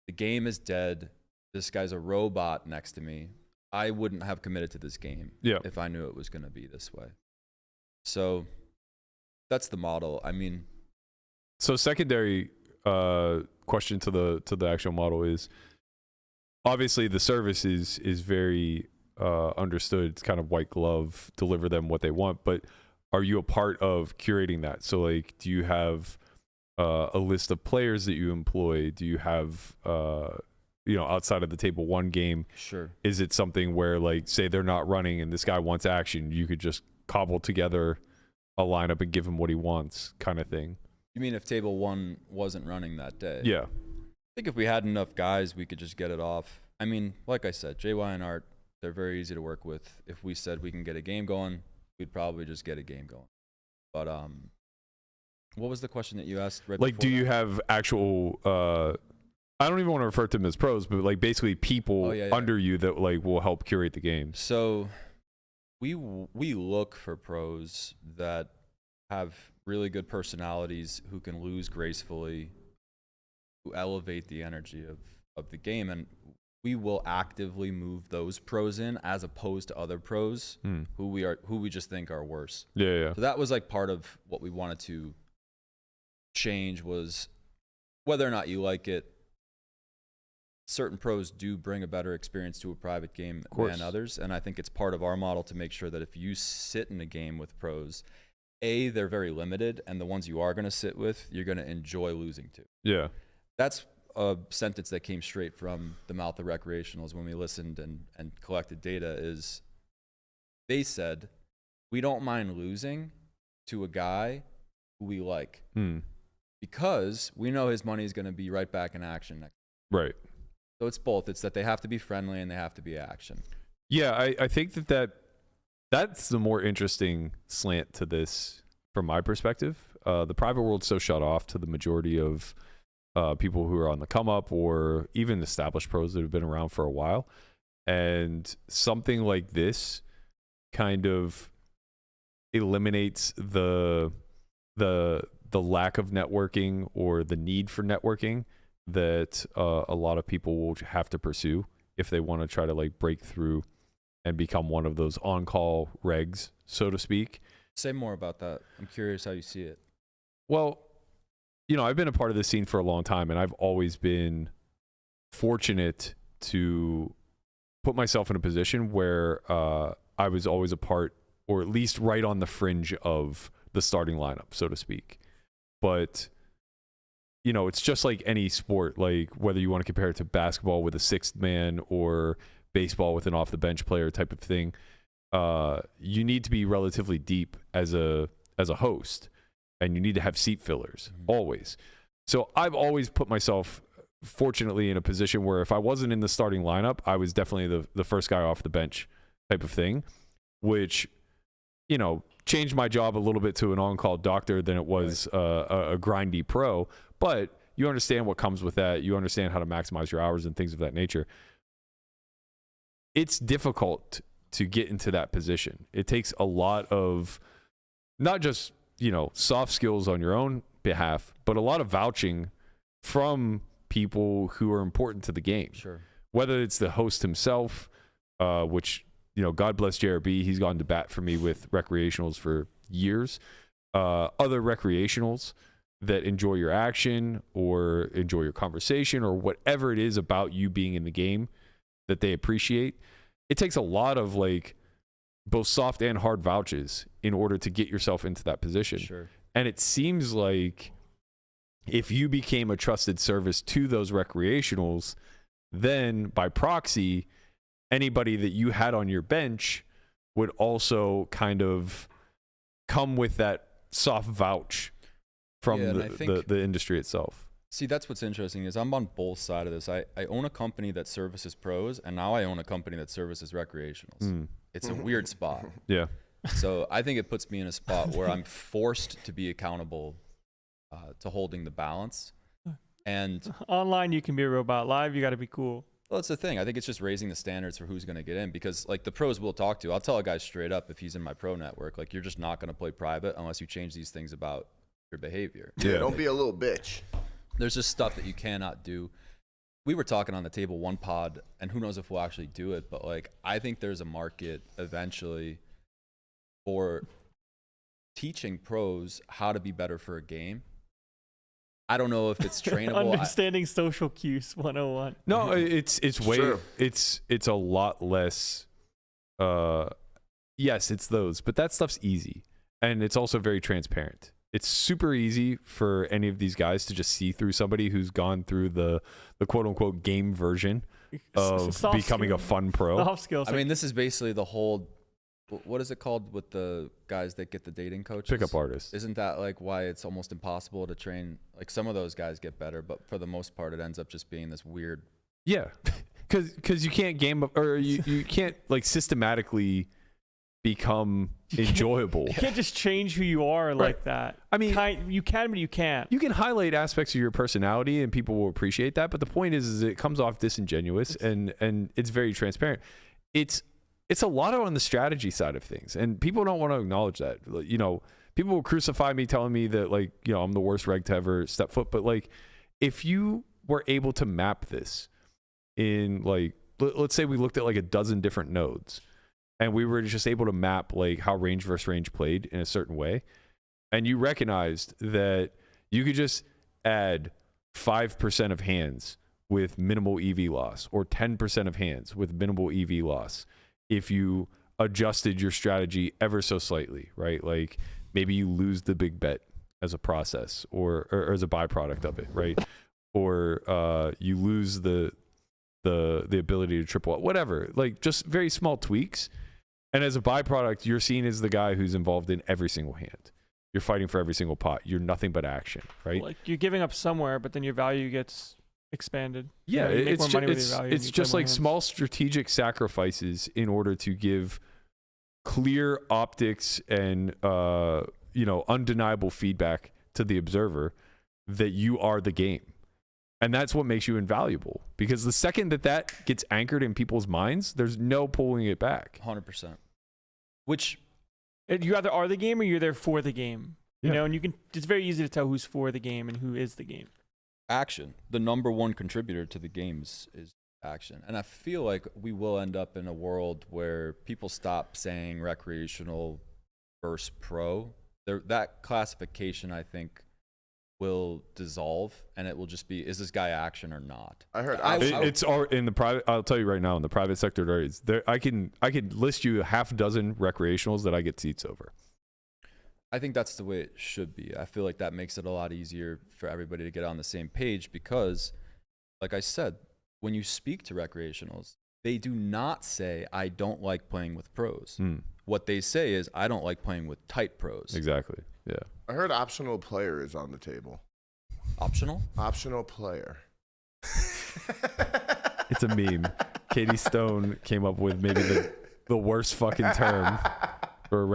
the game is dead. This guy's a robot next to me. I wouldn't have committed to this game if I knew it was going to be this way. So that's the model. I mean, so secondary question to the actual model is, obviously the service is very understood. It's kind of white glove, deliver them what they want. But are you a part of curating that? So like, do you have a list of players that you employ? Do you have outside of the table one game? Sure. Is it something where, like, say they're not running and this guy wants action, you could just cobble together a lineup and give him what he wants, kind of thing? You mean if table one wasn't running that day? Yeah. I think if we had enough guys, we could just get it off. I mean, like I said, JY and Art, they're very easy to work with. If we said we can get a game going, we'd probably just get a game going. But what was the question that you asked right like, before do you that? have actual I don't even want to refer to them as pros, but like basically people under you that like will help curate the games? So we look for pros that have really good personalities, who can lose gracefully, who elevate the energy of the game, and we will actively move those pros in as opposed to other pros who we just think are worse. Yeah. So that was like part of what we wanted to change, was whether or not you like it, certain pros do bring a better experience to a private game than others. And I think it's part of our model to make sure that if you sit in a game with pros, they're very limited, and the ones you are going to sit with, you're going to enjoy losing to. Yeah. That's a sentence that came straight from the mouth of recreationals when we listened and collected data. Is they said, we don't mind losing to a guy who we like because we know his money is going to be right back in action next. Right. So it's both. It's that they have to be friendly and they have to be action. Yeah, I think that's the more interesting slant to this from my perspective. The private world's so shut off to the majority of people who are on the come up, or even established pros that have been around for a while. And something like this kind of eliminates the lack of networking or the need for networking that a lot of people will have to pursue if they want to try to like break through and become one of those on-call regs, so to speak. Say more about that. I'm curious how you see it. Well, I've been a part of this scene for a long time, and I've always been fortunate to put myself in a position where I was always a part, or at least right on the fringe of the starting lineup, so to speak. But it's just like any sport, like whether you want to compare it to basketball with a sixth man or baseball with an off the bench player type of thing. You need to be relatively deep as a host, and you need to have seat fillers always. So I've always put myself, fortunately, in a position where if I wasn't in the starting lineup, I was definitely the first guy off the bench type of thing, which, changed my job a little bit to an on-call doctor than it was a grindy pro. But you understand what comes with that. You understand how to maximize your hours and things of that nature. It's difficult to get into that position. It takes a lot of not just, soft skills on your own behalf, but a lot of vouching from people who are important to the game. Sure. Whether it's the host himself, which, God bless JRB, he's gone to bat for me with recreationals for years. Other recreationals that enjoy your action or enjoy your conversation or whatever it is about you being in the game that they appreciate. It takes a lot of like both soft and hard vouches in order to get yourself into that position. Sure. And it seems like if you became a trusted service to those recreationals, then by proxy, anybody that you had on your bench would also kind of come with that soft vouch from the industry itself. See, that's what's interesting is I'm on both sides of this. I own a company that services pros, and now I own a company that services recreationals. It's a weird spot. Yeah. So I think it puts me in a spot where I'm forced to be accountable to holding the balance. And online, you can be a robot. Live, you got to be cool. Well, that's the thing. I think it's just raising the standards for who's going to get in, because like the pros we'll talk to, I'll tell a guy straight up if he's in my pro network, like you're just not going to play private unless you change these things about your behavior. Yeah, don't be a little bitch. There's just stuff that you cannot do. we were talking on the table one pod, and who knows if we'll actually do it, but like I think there's a market eventually for teaching pros how to be better for a game. I don't know if it's trainable. Understanding social cues 101. No, it's way True. it's a lot less. Yes, it's those, but that stuff's easy, and it's also very transparent. It's super easy for any of these guys to just see through somebody who's gone through the quote unquote game version of Soft becoming skill. a fun pro. Soft skills. I mean, this is basically the whole. What is it called with the guys that get the dating coaches? Pickup artists. Isn't that like why it's almost impossible to train? Like some of those guys get better, but for the most part, it ends up just being this weird. Yeah, because you can't game or you can't like systematically become enjoyable. You can't just change who you are like that. I mean, you can, but you can't. You can highlight aspects of your personality, and people will appreciate that. But the point is it comes off disingenuous, and it's very transparent. It's a lot on the strategy side of things, and people don't want to acknowledge that. You know, people will crucify me telling me that, like, you know, I'm the worst reg to ever step foot. But like, if you were able to map this in, like, let's say we looked at like a dozen different nodes, and we were just able to map like how range versus range played in a certain way, and you recognized that you could just add 5% of hands with minimal EV loss, or 10% of hands with minimal EV loss, if you adjusted your strategy ever so slightly, right? Like maybe you lose the big bet as a process or as a byproduct of it, right? Or you lose the ability to triple up, whatever, like just very small tweaks. And as a byproduct, you're seen as the guy who's involved in every single hand. You're fighting for every single pot. You're nothing but action, right? Like you're giving up somewhere, but then your value gets expanded. Yeah, you make more money with your value. It's just like small strategic sacrifices in order to give clear optics and undeniable feedback to the observer that you are the game. And that's what makes you invaluable, because the second that gets anchored in people's minds, there's no pulling it back. 100%. Which you either are the game or you're there for the game. You Yeah. know, and it's very easy to tell who's for the game and who is the game. action. The number one contributor to the games is action. And I feel like we will end up in a world where people stop saying recreational versus pro. That classification, I think, will dissolve, and it will just be, is this guy action or not? I heard it's all in the private. I'll tell you right now, in the private sector, I can list you a half dozen recreationals that I get seats over. I think that's the way it should be. I feel like that makes it a lot easier for everybody to get on the same page, because, like I said, when you speak to recreationals, they do not say, I don't like playing with pros. What they say is, I don't like playing with tight pros. Exactly. Yeah. I heard optional player is on the table. Optional? Optional player. It's a meme. Katie Stone came up with maybe the worst fucking term for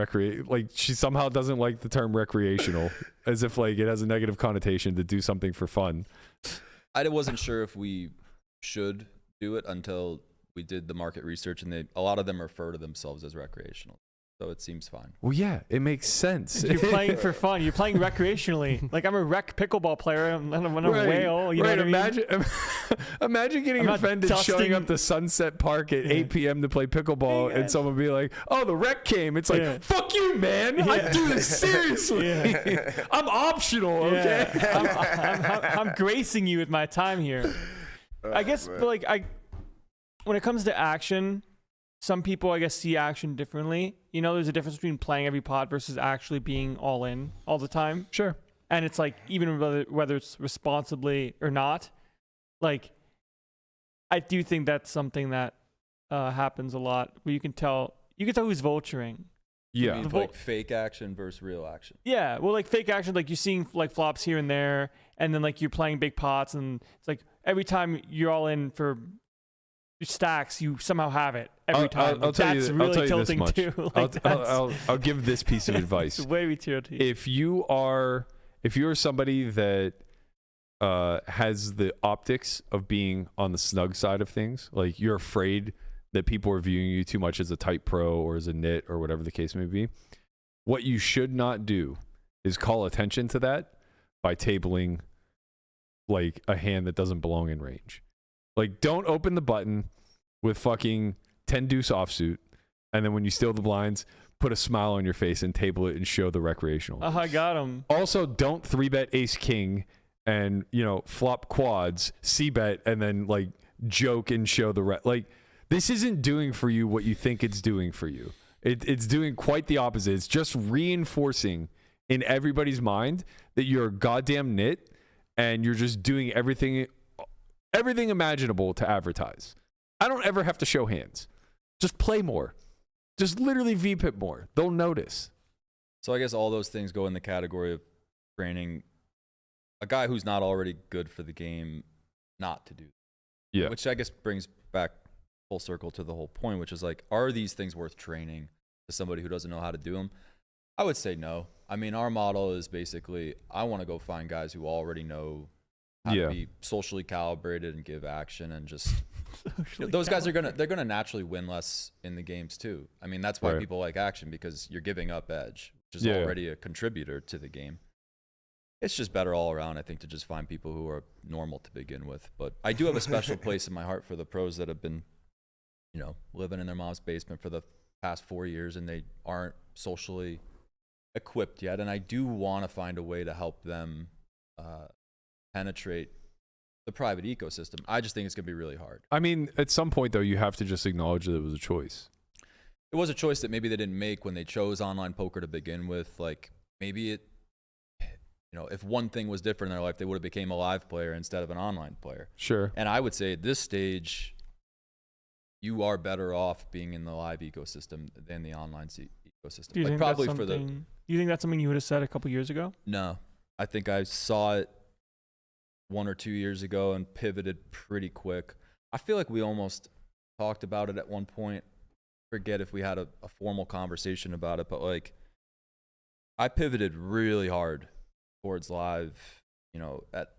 like, she somehow doesn't like the term recreational, as if like it has a negative connotation to do something for fun. I wasn't sure if we should do it until we did the market research, and a lot of them refer to themselves as recreational. So it seems fine. Well, yeah, it makes sense. You're playing for fun. You're playing recreationally. Like, I'm a rec pickleball player. I'm a whale. You know what I mean? Imagine getting offended showing up to Sunset Park at 8 p.m. to play pickleball, and someone be like, oh, the rec came. It's like, fuck you, man. I do this seriously. I'm optional, okay? I'm gracing you with my time here. I guess, but like, when it comes to action, some people, I guess, see action differently. You know, there's a difference between playing every pot versus actually being all in all the time. Sure. And it's like, even whether it's responsibly or not, like, I do think that's something that happens a lot, where you can tell who's vulturing. Yeah. Like fake action versus real action. Yeah. Well, like fake action, like you're seeing like flops here and there, and then like you're playing big pots, and it's like every time you're all in for stacks, you somehow have it every time. I'll tell that's you, really I'll tell you this tilting much. too. Like I'll give this piece of advice. It's way too tilting. If you're somebody that has the optics of being on the snug side of things, like you're afraid that people are viewing you too much as a tight pro or as a nit or whatever the case may be, what you should not do is call attention to that by tabling like a hand that doesn't belong in range. Like, don't open the button with fucking 10 deuce offsuit, and then when you steal the blinds, put a smile on your face and table it and show the recreational. I got him. Also, don't 3-bet ace king and, you know, flop quads, c-bet, and then like joke and show the like. This isn't doing for you what you think it's doing for you. It's doing quite the opposite. It's just reinforcing in everybody's mind that you're a goddamn nit and you're just doing everything imaginable to advertise. I don't ever have to show hands. Just play more. Just literally VPIP more. They'll notice. So I guess all those things go in the category of training a guy who's not already good for the game not to do. Yeah. Which I guess brings back full circle to the whole point, which is like, are these things worth training to somebody who doesn't know how to do them? I would say no. I mean, our model is basically, I want to go find guys who already know how to be socially calibrated and give action and just those guys they're gonna naturally win less in the games too. I mean, that's why people like action, because you're giving up edge, which is already a contributor to the game. It's just better all around, I think, to just find people who are normal to begin with. But I do have a special place in my heart for the pros that have been, you know, living in their mom's basement for the past 4 years and they aren't socially equipped yet. And I do want to find a way to help them penetrate the private ecosystem. I just think it's going to be really hard. I mean, at some point, though, you have to just acknowledge that it was a choice. It was a choice that maybe they didn't make when they chose online poker to begin with. Like, maybe it, you know, if one thing was different in their life, they would have became a live player instead of an online player. Sure. And I would say at this stage, you are better off being in the live ecosystem than the online ecosystem. Do you think probably for the. Do you think that's something you would have said a couple years ago? No, I think I saw it 1 or 2 years ago and pivoted pretty quick. I feel like we almost talked about it at one point. Forget if we had a formal conversation about it, but like I pivoted really hard towards live, you know, at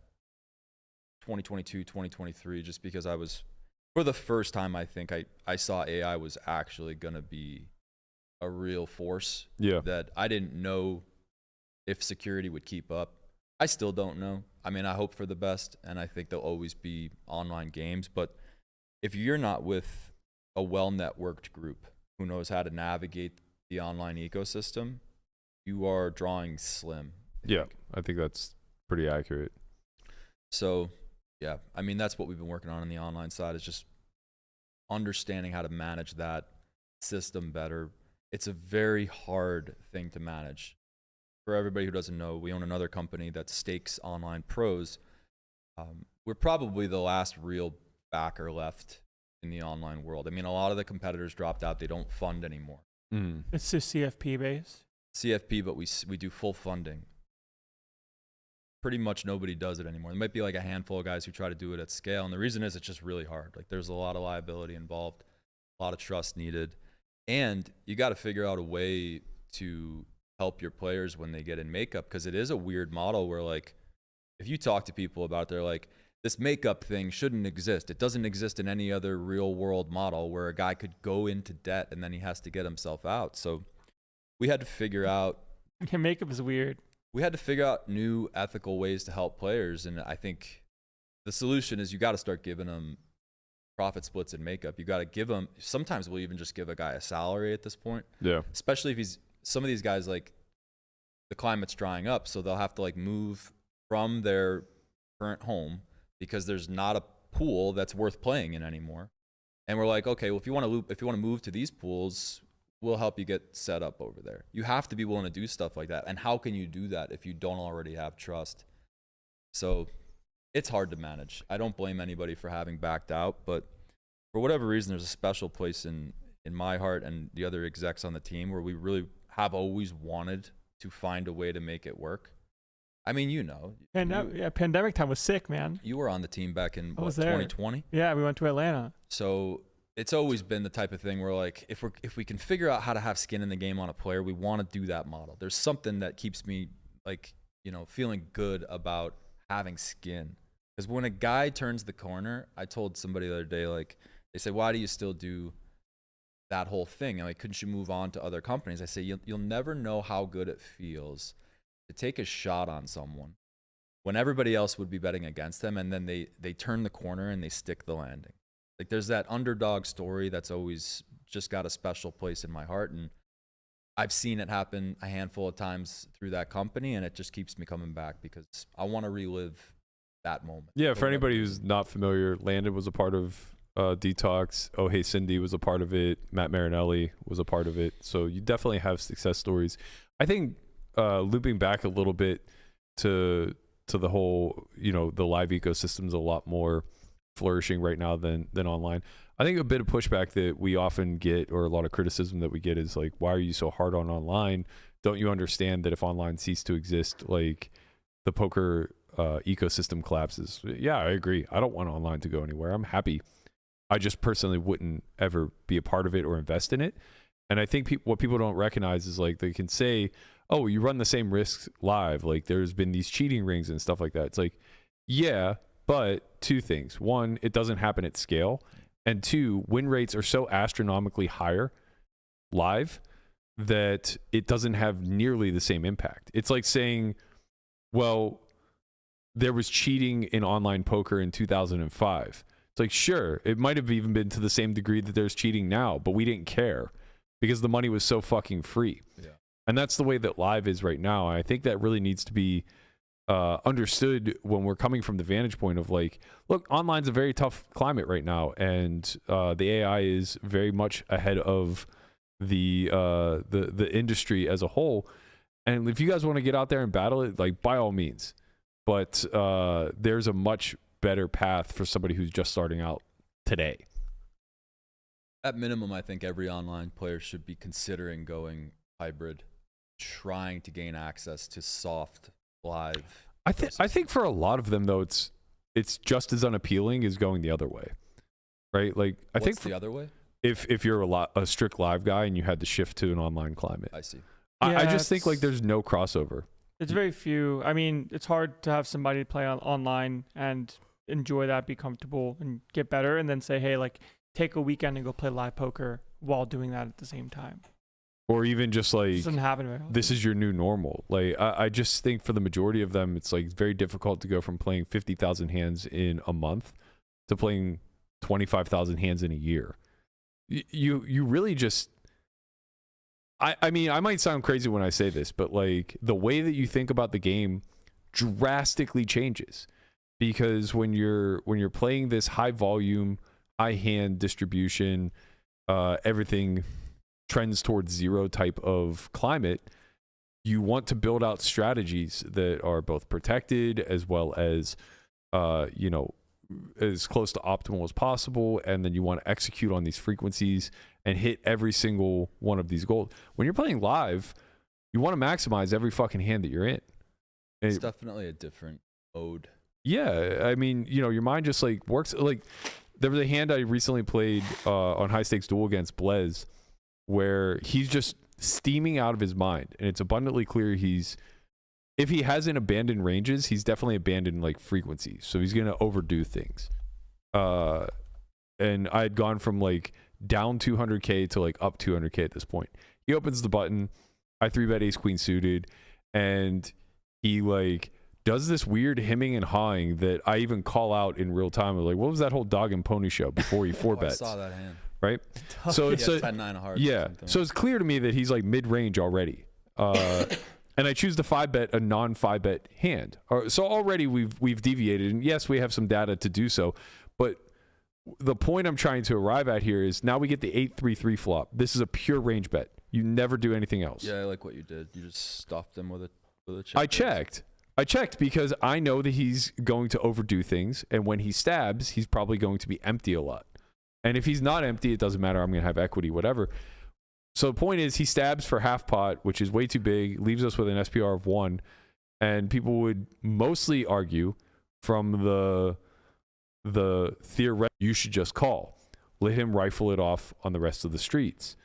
2022, 2023, just because I was, for the first time, I think I saw AI was actually going to be a real force that I didn't know if security would keep up. I still don't know. I mean, I hope for the best, and I think there'll always be online games. But if you're not with a well-networked group who knows how to navigate the online ecosystem, you are drawing slim. I think that's pretty accurate. So, yeah, I mean, that's what we've been working on the online side, is just understanding how to manage that system better. It's a very hard thing to manage. For everybody who doesn't know, we own another company that stakes online pros. We're probably the last real backer left in the online world. I mean, a lot of the competitors dropped out. They don't fund anymore. It's just CFP based. CFP, but we do full funding. Pretty much nobody does it anymore. There might be like a handful of guys who try to do it at scale. And the reason is it's just really hard. Like, there's a lot of liability involved, a lot of trust needed. And you got to figure out a way to help your players when they get in makeup, because it is a weird model where, like, if you talk to people about it, they're like, this makeup thing shouldn't exist. It doesn't exist in any other real world model where a guy could go into debt and then he has to get himself out. So we had to figure out. Yeah, makeup is weird. We had to figure out new ethical ways to help players. And I think the solution is you got to start giving them profit splits in makeup. You got to give them, sometimes we'll even just give a guy a salary at this point. Yeah. Especially if he's, some of these guys, like, the climate's drying up, so they'll have to like move from their current home because there's not a pool that's worth playing in anymore. And we're like, okay, well, if you want to move to these pools, we'll help you get set up over there. You have to be willing to do stuff like that. And how can you do that if you don't already have trust? So it's hard to manage. I don't blame anybody for having backed out, but for whatever reason, there's a special place in my heart and the other execs on the team where we really have always wanted to find a way to make it work. I mean, you know. Pandemic time was sick, man. You were on the team back in, 2020? Yeah, we went to Atlanta. So it's always been the type of thing where, like, if we can figure out how to have skin in the game on a player, we want to do that model. There's something that keeps me, like, you know, feeling good about having skin. Because when a guy turns the corner, I told somebody the other day, like, they said, why do you still do that whole thing? And like, couldn't you move on to other companies? I say, you'll never know how good it feels to take a shot on someone when everybody else would be betting against them, and then they turn the corner and they stick the landing. Like there's that underdog story that's always just got a special place in my heart, and I've seen it happen a handful of times through that company, and it just keeps me coming back because I want to relive that moment. Yeah, for anybody who's not familiar, Landon was a part of Detox. Oh Hey Cindy was a part of it. Matt Marinelli was a part of it. So you definitely have success stories. I think looping back a little bit to the whole, the live ecosystem's a lot more flourishing right now than online. I think a bit of pushback that we often get, or a lot of criticism that we get, is like, why are you so hard on online? Don't you understand that if online ceased to exist, like the poker ecosystem collapses? Yeah, I agree. I don't want online to go anywhere. I'm happy. I just personally wouldn't ever be a part of it or invest in it. And I think what people don't recognize is like they can say, oh, you run the same risks live. Like there's been these cheating rings and stuff like that. It's like, yeah, but two things. One, it doesn't happen at scale. And two, win rates are so astronomically higher live that it doesn't have nearly the same impact. It's like saying, well, there was cheating in online poker in 2005. It's like, sure, it might have even been to the same degree that there's cheating now, but we didn't care because the money was so fucking free. Yeah. And that's the way that live is right now. I think that really needs to be understood when we're coming from the vantage point of like, look, online's a very tough climate right now, and the AI is very much ahead of the industry as a whole. And if you guys want to get out there and battle it, like by all means, but there's a much better path for somebody who's just starting out today. At minimum, I think every online player should be considering going hybrid, trying to gain access to soft live. I think for a lot of them though, it's just as unappealing as going the other way, right? Like I think the other way. If you're a strict live guy and you had to shift to an online climate, I see. I just think like there's no crossover. It's very few. I mean, it's hard to have somebody play online and enjoy that, be comfortable, and get better, and then say, hey, like take a weekend and go play live poker while doing that at the same time. Or even just like, doesn't happen very often. This is your new normal. Like I just think for the majority of them, it's like very difficult to go from playing 50,000 hands in a month to playing 25,000 hands in a year. You really just, I mean, I might sound crazy when I say this, but like the way that you think about the game drastically changes, because when you're playing this high volume, high hand distribution, everything trends towards zero type of climate, you want to build out strategies that are both protected as well as as close to optimal as possible, and then you want to execute on these frequencies and hit every single one of these goals. When you're playing live, you want to maximize every fucking hand that you're in. It's definitely a different mode. Yeah, I mean, your mind just like works. Like there was a hand I recently played on High Stakes Duel against Blaise, where he's just steaming out of his mind, and it's abundantly clear if he hasn't abandoned ranges, he's definitely abandoned like frequencies. So he's gonna overdo things. And I had gone from like down 200k to like up 200k at this point. He opens the button, I 3-bet ace queen suited, and he like does this weird hemming and hawing that I even call out in real time. Like, what was that whole dog and pony show before he 4-bets? I saw that hand. Right? So it's 10-9 of hearts. Yeah. So it's clear to me that he's like mid-range already. And I choose to 5-bet a non-5-bet hand. So already we've deviated, and yes, we have some data to do so. But the point I'm trying to arrive at here is now we get the 8-3-3 flop. This is a pure range bet. You never do anything else. Yeah, I like what you did. You just stuffed him with a check. I checked because I know that he's going to overdo things, and when he stabs, he's probably going to be empty a lot. And if he's not empty, it doesn't matter. I'm going to have equity, whatever. So the point is, he stabs for half pot, which is way too big, leaves us with an SPR of 1, and people would mostly argue from the theoretic, you should just call. Let him rifle it off on the rest of the streets.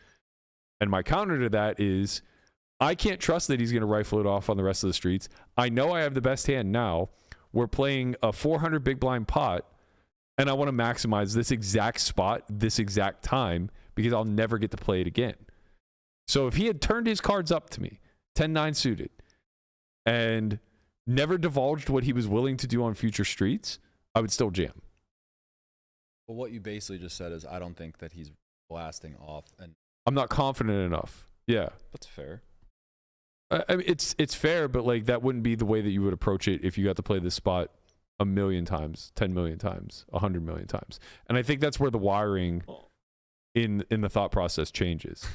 And my counter to that is, I can't trust that he's going to rifle it off on the rest of the streets. I know I have the best hand now. We're playing a 400 big blind pot, and I want to maximize this exact spot, this exact time, because I'll never get to play it again. So if he had turned his cards up to me, 10-9 suited, and never divulged what he was willing to do on future streets, I would still jam. Well, what you basically just said is I don't think that he's blasting off, and I'm not confident enough. Yeah. that's fair. I mean, it's fair, but like that wouldn't be the way that you would approach it if you got to play this spot 1 million times, 10 million times, 100 million times. And I think that's where the wiring in the thought process changes.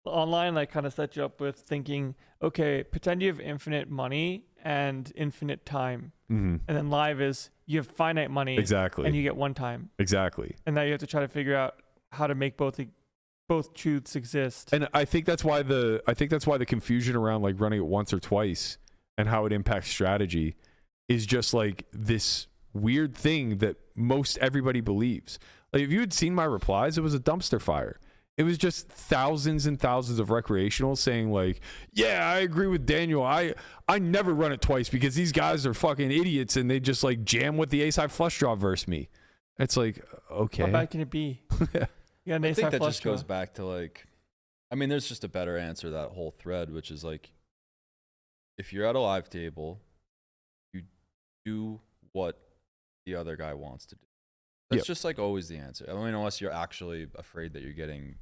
Online, like, kind of set you up with thinking, okay, pretend you have infinite money and infinite time. Mm-hmm. And then live is you have finite money. Exactly. And you get one time. Exactly. And now you have to try to figure out how to make both truths exist. And I think that's why the confusion around like running it once or twice and how it impacts strategy is just like this weird thing that most everybody believes. Like if you had seen my replies, it was a dumpster fire. It was just thousands and thousands of recreationals saying like, yeah, I agree with Daniel. I never run it twice because these guys are fucking idiots and they just like jam with the ace-high flush draw versus me. It's like, okay. How bad can it be? Yeah. Yeah, I think that just goes back to like, I mean, there's just a better answer to that whole thread, which is like, if you're at a live table, you do what the other guy wants to do. That's just like always the answer. I mean, unless you're actually afraid that you're getting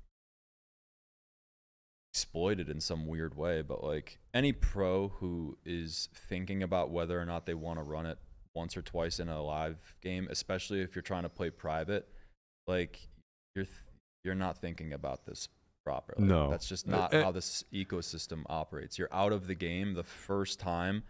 exploited in some weird way. But like any pro who is thinking about whether or not they want to run it once or twice in a live game, especially if you're trying to play private, like you're not thinking about this properly. No. That's just not how this ecosystem operates. You're out of the game the first time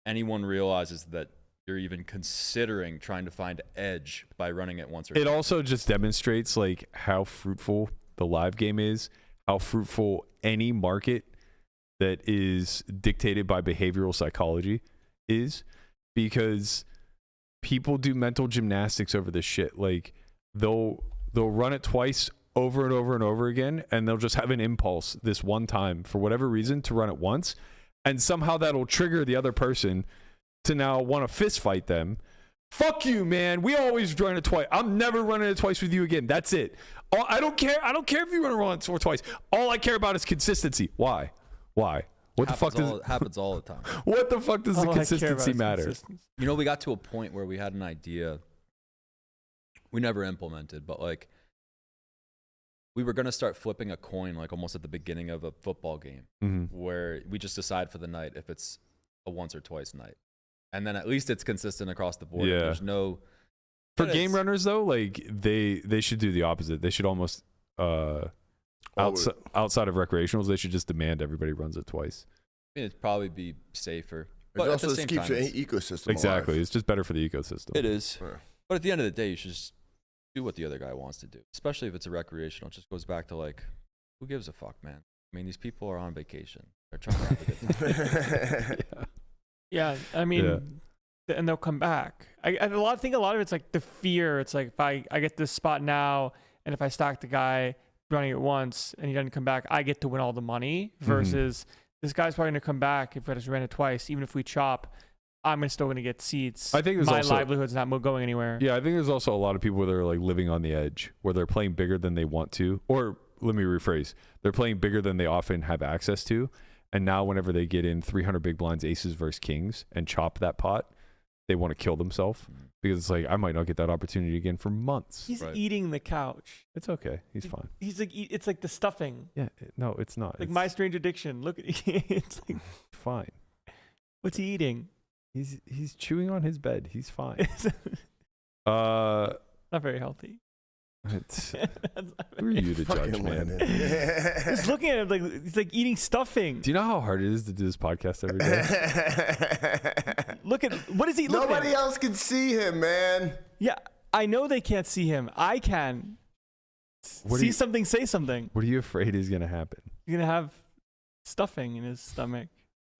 anyone realizes that you're even considering trying to find edge by running it once or twice. It also just demonstrates like how fruitful the live game is, how fruitful any market that is dictated by behavioral psychology is, because people do mental gymnastics over this shit. Like they'll run it twice over and over and over again, and they'll just have an impulse this one time for whatever reason to run it once, and somehow that'll trigger the other person to now want to fist fight them. Fuck you, man. We always run it twice. I'm never running it twice with you again. That's it. I don't care. I don't care if you run it twice. All I care about is consistency. Why? What the fuck does it happens all the time? What the fuck does the consistency matter? You know, we got to a point where we had an idea we never implemented, but like we were going to start flipping a coin like almost at the beginning of a football game, where we just decide for the night if it's a once or twice night. And then at least it's consistent across the board. Yeah. There's no... For game runners, though, like they should do the opposite. They should almost, outside of recreationals, they should just demand everybody runs it twice. I mean, it'd probably be safer. But But it at the also same keeps time, the ecosystem Exactly. alive. It's just better for the ecosystem. it is. Yeah. But at the end of the day, you should just do what the other guy wants to do, especially if it's a recreational. It just goes back to like, who gives a fuck, man? I mean, these people are on vacation. They're trying to have a good time. Yeah, I mean, and they'll come back. I think a lot of it's like the fear. It's like if I get this spot now, and if I stack the guy running it once and he doesn't come back, I get to win all the money. Versus this guy's probably gonna come back if I just ran it twice. Even if we chop, I'm still gonna get seats. I think my livelihood's not going anywhere. Yeah, I think there's also a lot of people that are like living on the edge, where they're playing bigger than they want to, or let me rephrase, they're playing bigger than they often have access to. And now whenever they get in 300 big blinds, aces versus kings, and chop that pot, they want to kill themselves because it's like, I might not get that opportunity again for months. He's eating the couch. It's okay. He's fine. He's like, it's like the stuffing. Yeah, no, it's not. Like My Strange Addiction. Look at it's like fine. What's he eating? He's chewing on his bed. He's fine. Not very healthy. Who are you to judge, man? Just looking at him like he's like eating stuffing. Do you know how hard it is to do this podcast every day? Look at what is he looking Nobody at? else can see him, man. Yeah, I know they can't see him. I can. See something, say something. What are you afraid is going to happen? You're going to have stuffing in his stomach.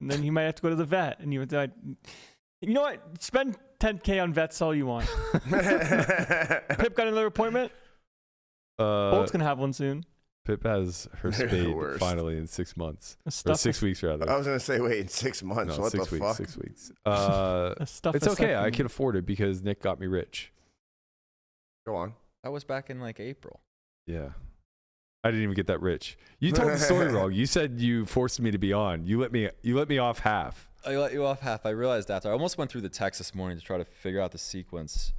And then he might have to go to the vet. And you know what? Spend $10K on vets all you want. Pip got another appointment? Bolt's going to have one soon. Pip has her spade finally in 6 months. Or 6 weeks, rather. I was going to say, wait, in 6 months? No, what 6 the weeks, fuck? 6 weeks. It's okay. I can afford it because Nick got me rich. Go on. That was back in like April. Yeah. I didn't even get that rich. You told the story wrong. You said you forced me to be on. You let me off half. I let you off half. I realized after. I almost went through the text this morning to try to figure out the sequence.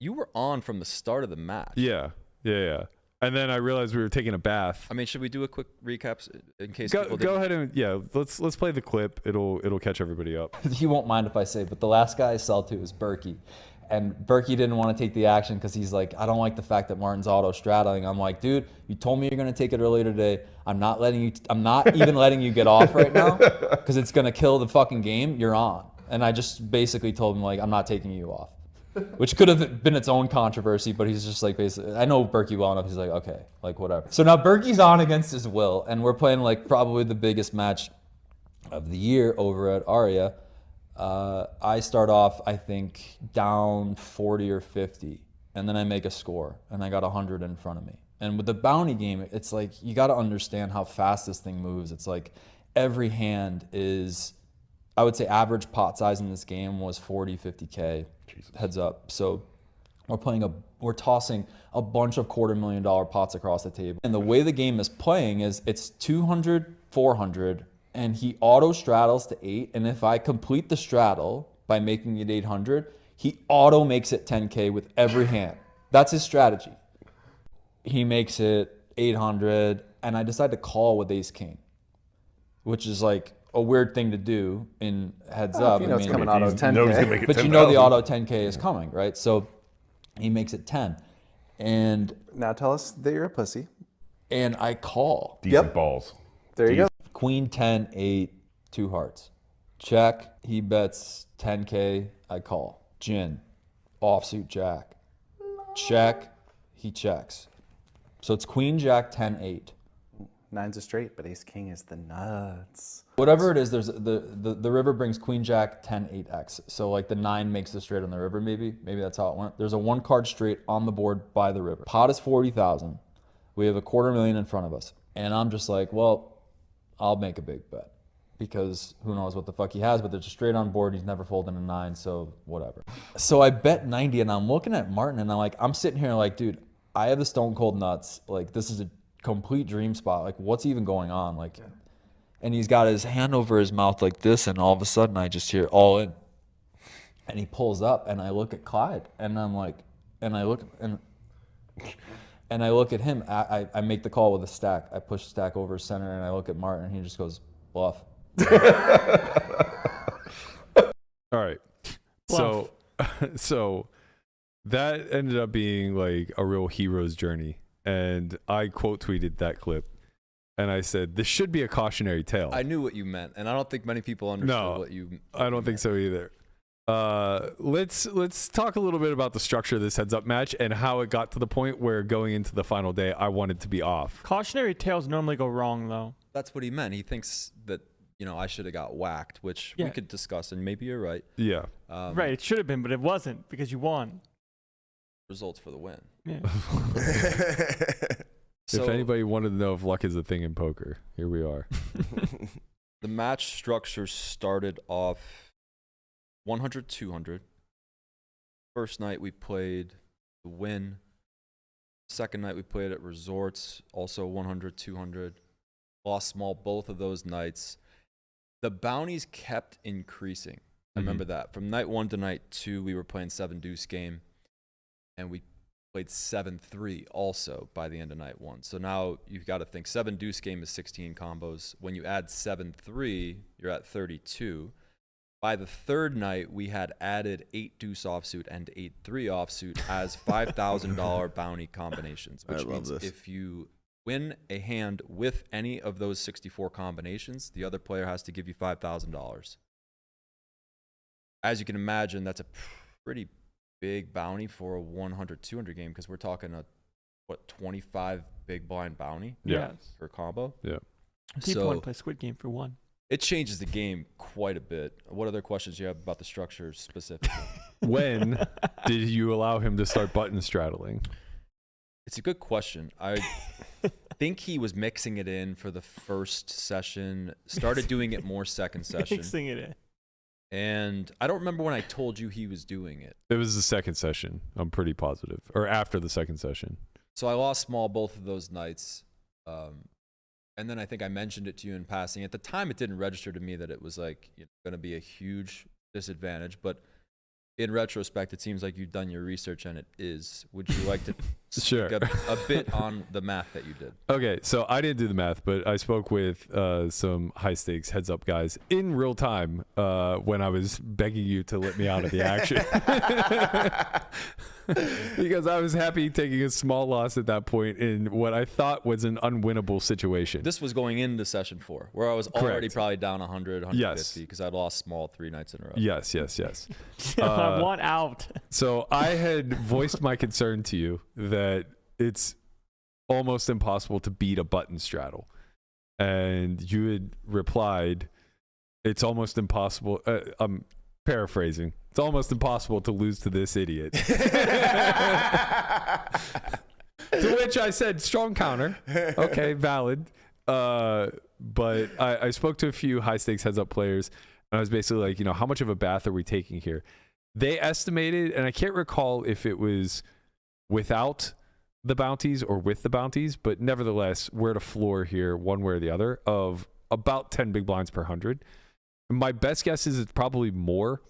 You were on from the start of the match. Yeah. And then I realized we were taking a bath. I mean, should we do a quick recap in case Go people didn't? ahead and let's play the clip. It'll catch everybody up. He won't mind if I say, but the last guy I sell to is Berkey. And Berkey didn't want to take the action because he's like, I don't like the fact that Martin's auto straddling. I'm like, dude, you told me you're going to take it earlier today. I'm not even letting you get off right now because it's going to kill the fucking game. You're on. And I just basically told him, like, I'm not taking you off, which could have been its own controversy, but he's just like, basically, I know Berkey well enough. He's like, okay, like whatever. So now Berkey's on against his will, and we're playing like probably the biggest match of the year over at Aria. I start off, I think, down 40 or 50, and then I make a score, and I got 100 in front of me. And with the bounty game, it's like, you got to understand how fast this thing moves. It's like every hand is, I would say average pot size in this game was 40, 50K, heads up. So we're tossing a bunch of $250,000 pots across the table. And the way the game is playing is it's 200, 400, and he auto straddles to 8, and if I complete the straddle by making it 800, he auto makes it 10K with every hand. That's his strategy. He makes it 800, and I decide to call with ace king, which is like a weird thing to do in heads up. You know, it's coming auto 10K. But you know the auto 10K is coming, right? So he makes it 10. And now tell us that you're a pussy. And I call. Decent balls. There you go. Queen 10, 8, 2 hearts. Check. He bets 10K. I call. Gin. Offsuit jack. Check. He checks. So it's queen jack 10, 8. Nine's a straight, but ace king is the nuts. Whatever it is, there's the river brings queen jack 10, 8x. So like the 9 makes the straight on the river, maybe that's how it went. There's a 1 card straight on the board by the river. Pot is 40,000. We have $250,000 in front of us. And I'm just like, well, I'll make a big bet because who knows what the fuck he has, but there's a straight on board. He's never folded a 9, so whatever. So I bet 90, and I'm looking at Martin, and I'm sitting here like, dude, I have the stone cold nuts. Like, this is a complete dream spot. Like, what's even going on? Like, yeah. And he's got his hand over his mouth like this, and all of a sudden I just hear all in. And he pulls up, and I look at Clyde, and I'm like, and I look at him. I make the call with a stack. I push the stack over center, and I look at Martin, and he just goes, bluff. All right. Bluff. So that ended up being like a real hero's journey. And I quote tweeted that clip. And I said, this should be a cautionary tale. I knew what you meant, and I don't think many people understood what you meant. I don't think so either. Let's talk a little bit about the structure of this heads up match and how it got to the point where going into the final day, I wanted to be off. Cautionary tales normally go wrong, though. That's what he meant. He thinks that, I should have got whacked, which we could discuss, and maybe you're right. Yeah. Right, it should have been, but it wasn't because you won. Results for the win. Yeah. If anybody wanted to know if luck is a thing in poker, here we are. The match structure started off 100, 200. First night we played the win. Second night we played at resorts, also 100, 200. Lost small both of those nights. The bounties kept increasing. I remember that. From night 1 to night 2, we were playing 7 deuce game, and we played 7-3 also by the end of night 1. So now you've got to think 7 deuce game is 16 combos. When you add 7-3, you're at 32. By the third night, we had added 8 deuce offsuit and 8-3 offsuit as $5,000 bounty combinations, which means if you win a hand with any of those 64 combinations, the other player has to give you $5,000. As you can imagine, that's a pretty big bounty for a 100, 200 game because we're talking a 25 big blind bounty for a combo. Yeah. People want to play Squid Game for 1. It changes the game quite a bit. What other questions do you have about the structure specifically? When did you allow him to start button straddling? It's a good question. I think he was mixing it in for the first session, started doing it more second session. Mixing it in. And I don't remember when I told you he was doing it. It was the second session. I'm pretty positive. Or after the second session. So I lost small both of those nights. And then I think I mentioned it to you in passing. At the time, it didn't register to me that it was like going to be a huge disadvantage. But in retrospect, it seems like you've done your research and it is. Would you like to get a bit on the math that you did? Okay, so I didn't do the math, but I spoke with some high stakes heads up guys in real time when I was begging you to let me out of the action. Because I was happy taking a small loss at that point in what I thought was an unwinnable situation. This was going into session 4, where I was already probably down 100, 150 because I'd lost small 3 nights in a row. Yes. I want out. So I had voiced my concern to you that it's almost impossible to beat a button straddle. And you had replied, it's almost impossible. I'm paraphrasing. It's almost impossible to lose to this idiot. To which I said, strong counter. Okay, valid. But I spoke to a few high stakes heads up players, and I was basically like, how much of a bath are we taking here? They estimated, and I can't recall if it was without the bounties or with the bounties, but nevertheless, we're at a floor here, one way or the other, of about 10 big blinds per 100. My best guess is it's probably more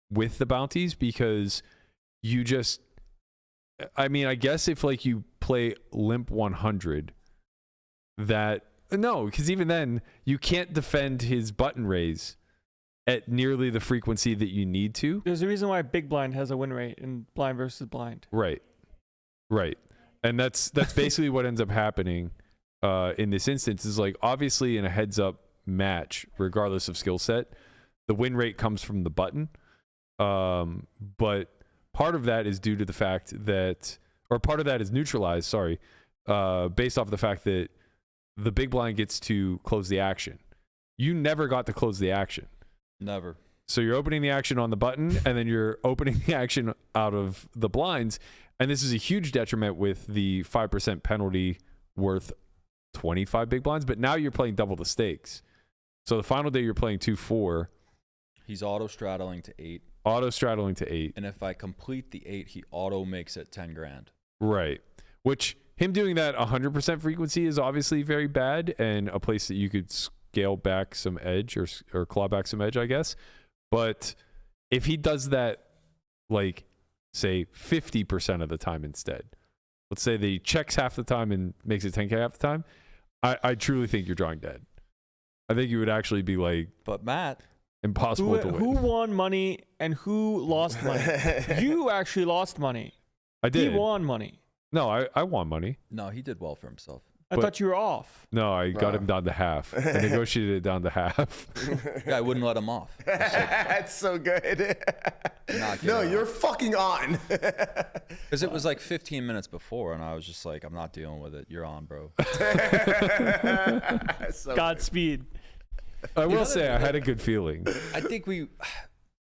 with the bounties because you just, I guess if like you play limp 100, because even then you can't defend his button raise at nearly the frequency that you need to. There's a reason why big blind has a win rate in blind versus blind. Right. And that's basically what ends up happening in this instance is like obviously in a heads up match, regardless of skill set, the win rate comes from the button. But part of that is due to the fact that, or part of that is neutralized, based off the fact that the big blind gets to close the action. You never got to close the action. Never. So you're opening the action on the button, and then you're opening the action out of the blinds. And this is a huge detriment with the 5% penalty worth 25 big blinds. But now you're playing double the stakes. So the final day you're playing 2-4. He's auto-straddling to 8. Auto-straddling to 8. And if I complete the 8, he auto makes it 10 grand. Right. Which, him doing that 100% frequency is obviously very bad and a place that you could scale back some edge or claw back some edge, I guess. But if he does that, like, say, 50% of the time instead, let's say that he checks half the time and makes it 10K half the time, I truly think you're drawing dead. I think you would actually be like... But Matt... Impossible to win. Who won money and who lost money? You actually lost money. I did. He won money. No, I won money. No, he did well for himself. I thought you were off. No, I got him down to half. I negotiated it down to half. Yeah, I wouldn't let him off. That's so good. No, you're fucking on. Because it was like 15 minutes before, and I was just like, I'm not dealing with it. You're on, bro. Godspeed. I will say I had a good feeling. I think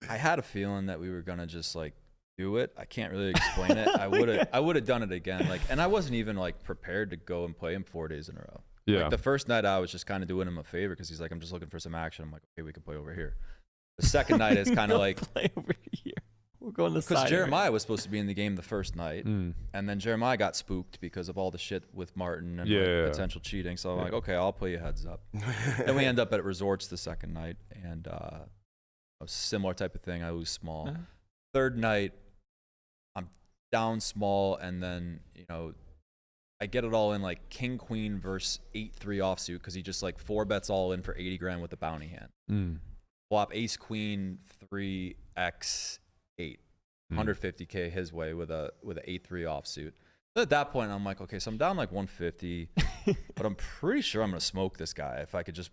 I had a feeling that we were gonna just like do it. I can't really explain it. I would have done it again. Like, and I wasn't even like prepared to go and play him 4 days in a row. Yeah. Like the first night I was just kind of doing him a favor because he's like, I'm just looking for some action. I'm like, okay, we can play over here. The second night is kind of like play over here. We're going to because Jeremiah was supposed to be in the game the first night, and then Jeremiah got spooked because of all the shit with Martin and like, potential cheating. So I'm like, okay, I'll play you heads up. And we end up at resorts the second night, and a similar type of thing. I lose small. Third night, I'm down small, and then I get it all in like king queen versus 8-3 offsuit because he just like 4 bets all in for 80 grand with a bounty hand. Flop ace queen 3x 8, 150K his way with a 8-3 offsuit. At that point, I'm like, okay, so I'm down like 150, but I'm pretty sure I'm gonna smoke this guy if I could just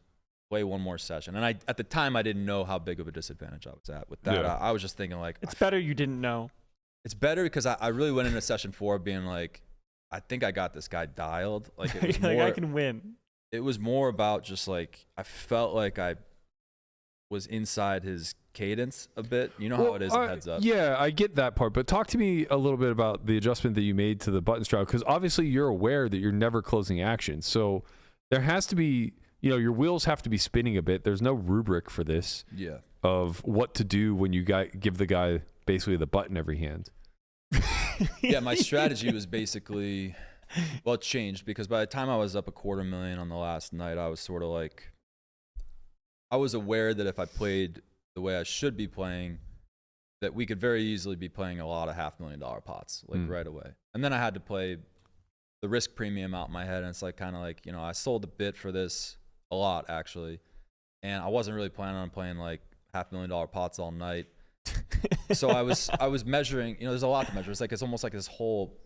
play one more session. And at the time, I didn't know how big of a disadvantage I was at with that. I was just thinking like, it's better you didn't know. It's better because I really went into session 4 being like, I think I got this guy dialed. Like it was more, I can win. It was more about just like I felt like I was inside his cadence a bit. You know how it is in heads up. Yeah, I get that part. But talk to me a little bit about the adjustment that you made to the button straddle, because obviously you're aware that you're never closing action. So there has to be, your wheels have to be spinning a bit. There's no rubric for this. Yeah. Of what to do when you give the guy basically the button every hand. Yeah, my strategy was basically Well, it changed because by the time I was up $250,000 on the last night, I was sort of like, I was aware that if I played the way I should be playing, that we could very easily be playing a lot of $500,000 pots, like right away. And then I had to play the risk premium out in my head. And it's like, kind of like, you know, I sold a bit for this a lot actually. And I wasn't really planning on playing like $500,000 pots all night. So I was measuring, you know, there's a lot to measure. It's like, it's almost like this whole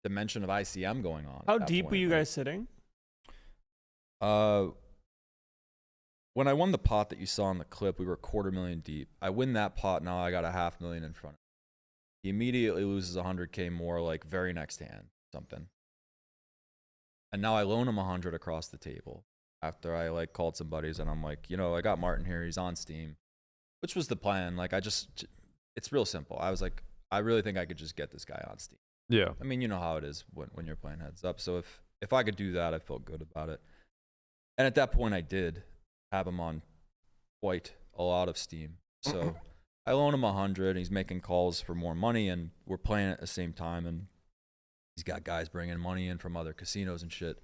dimension of ICM going on. How deep were you guys sitting? When I won the pot that you saw in the clip, we were $250,000 deep. I win that pot, now I got $500,000 in front of him. He immediately loses $100K more, like very next hand, something. And now I loan him $100 across the table after I like called some buddies and I'm like, you know, I got Martin here, he's on Steam, which was the plan. Like it's real simple. I was like, I really think I could just get this guy on Steam. Yeah. I mean, you know how it is when you're playing heads up. So if I could do that, I felt good about it. And at that point I did have him on quite a lot of Steam. So I loan him $100 and he's making calls for more money and we're playing at the same time and he's got guys bringing money in from other casinos and shit.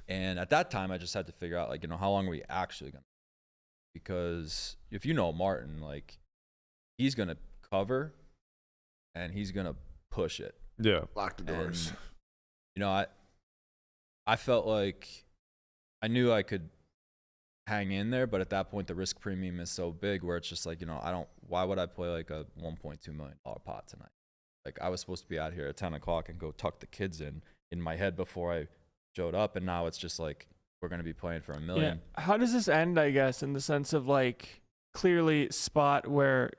And at that time I just had to figure out, like, you know, how long are we actually going to, because if you know Martin, like he's going to cover and he's going to push it. Yeah. Lock the doors. And, you know, I felt like I knew I could hang in there, but at that point the risk premium is so big where it's just like, you know, why would I play like a $1.2 million pot tonight? Like I was supposed to be out here at 10 o'clock and go tuck the kids in my head before I showed up, and now it's just like we're going to be playing for $1 million. Yeah. How does this end, I guess, in the sense of like clearly spot where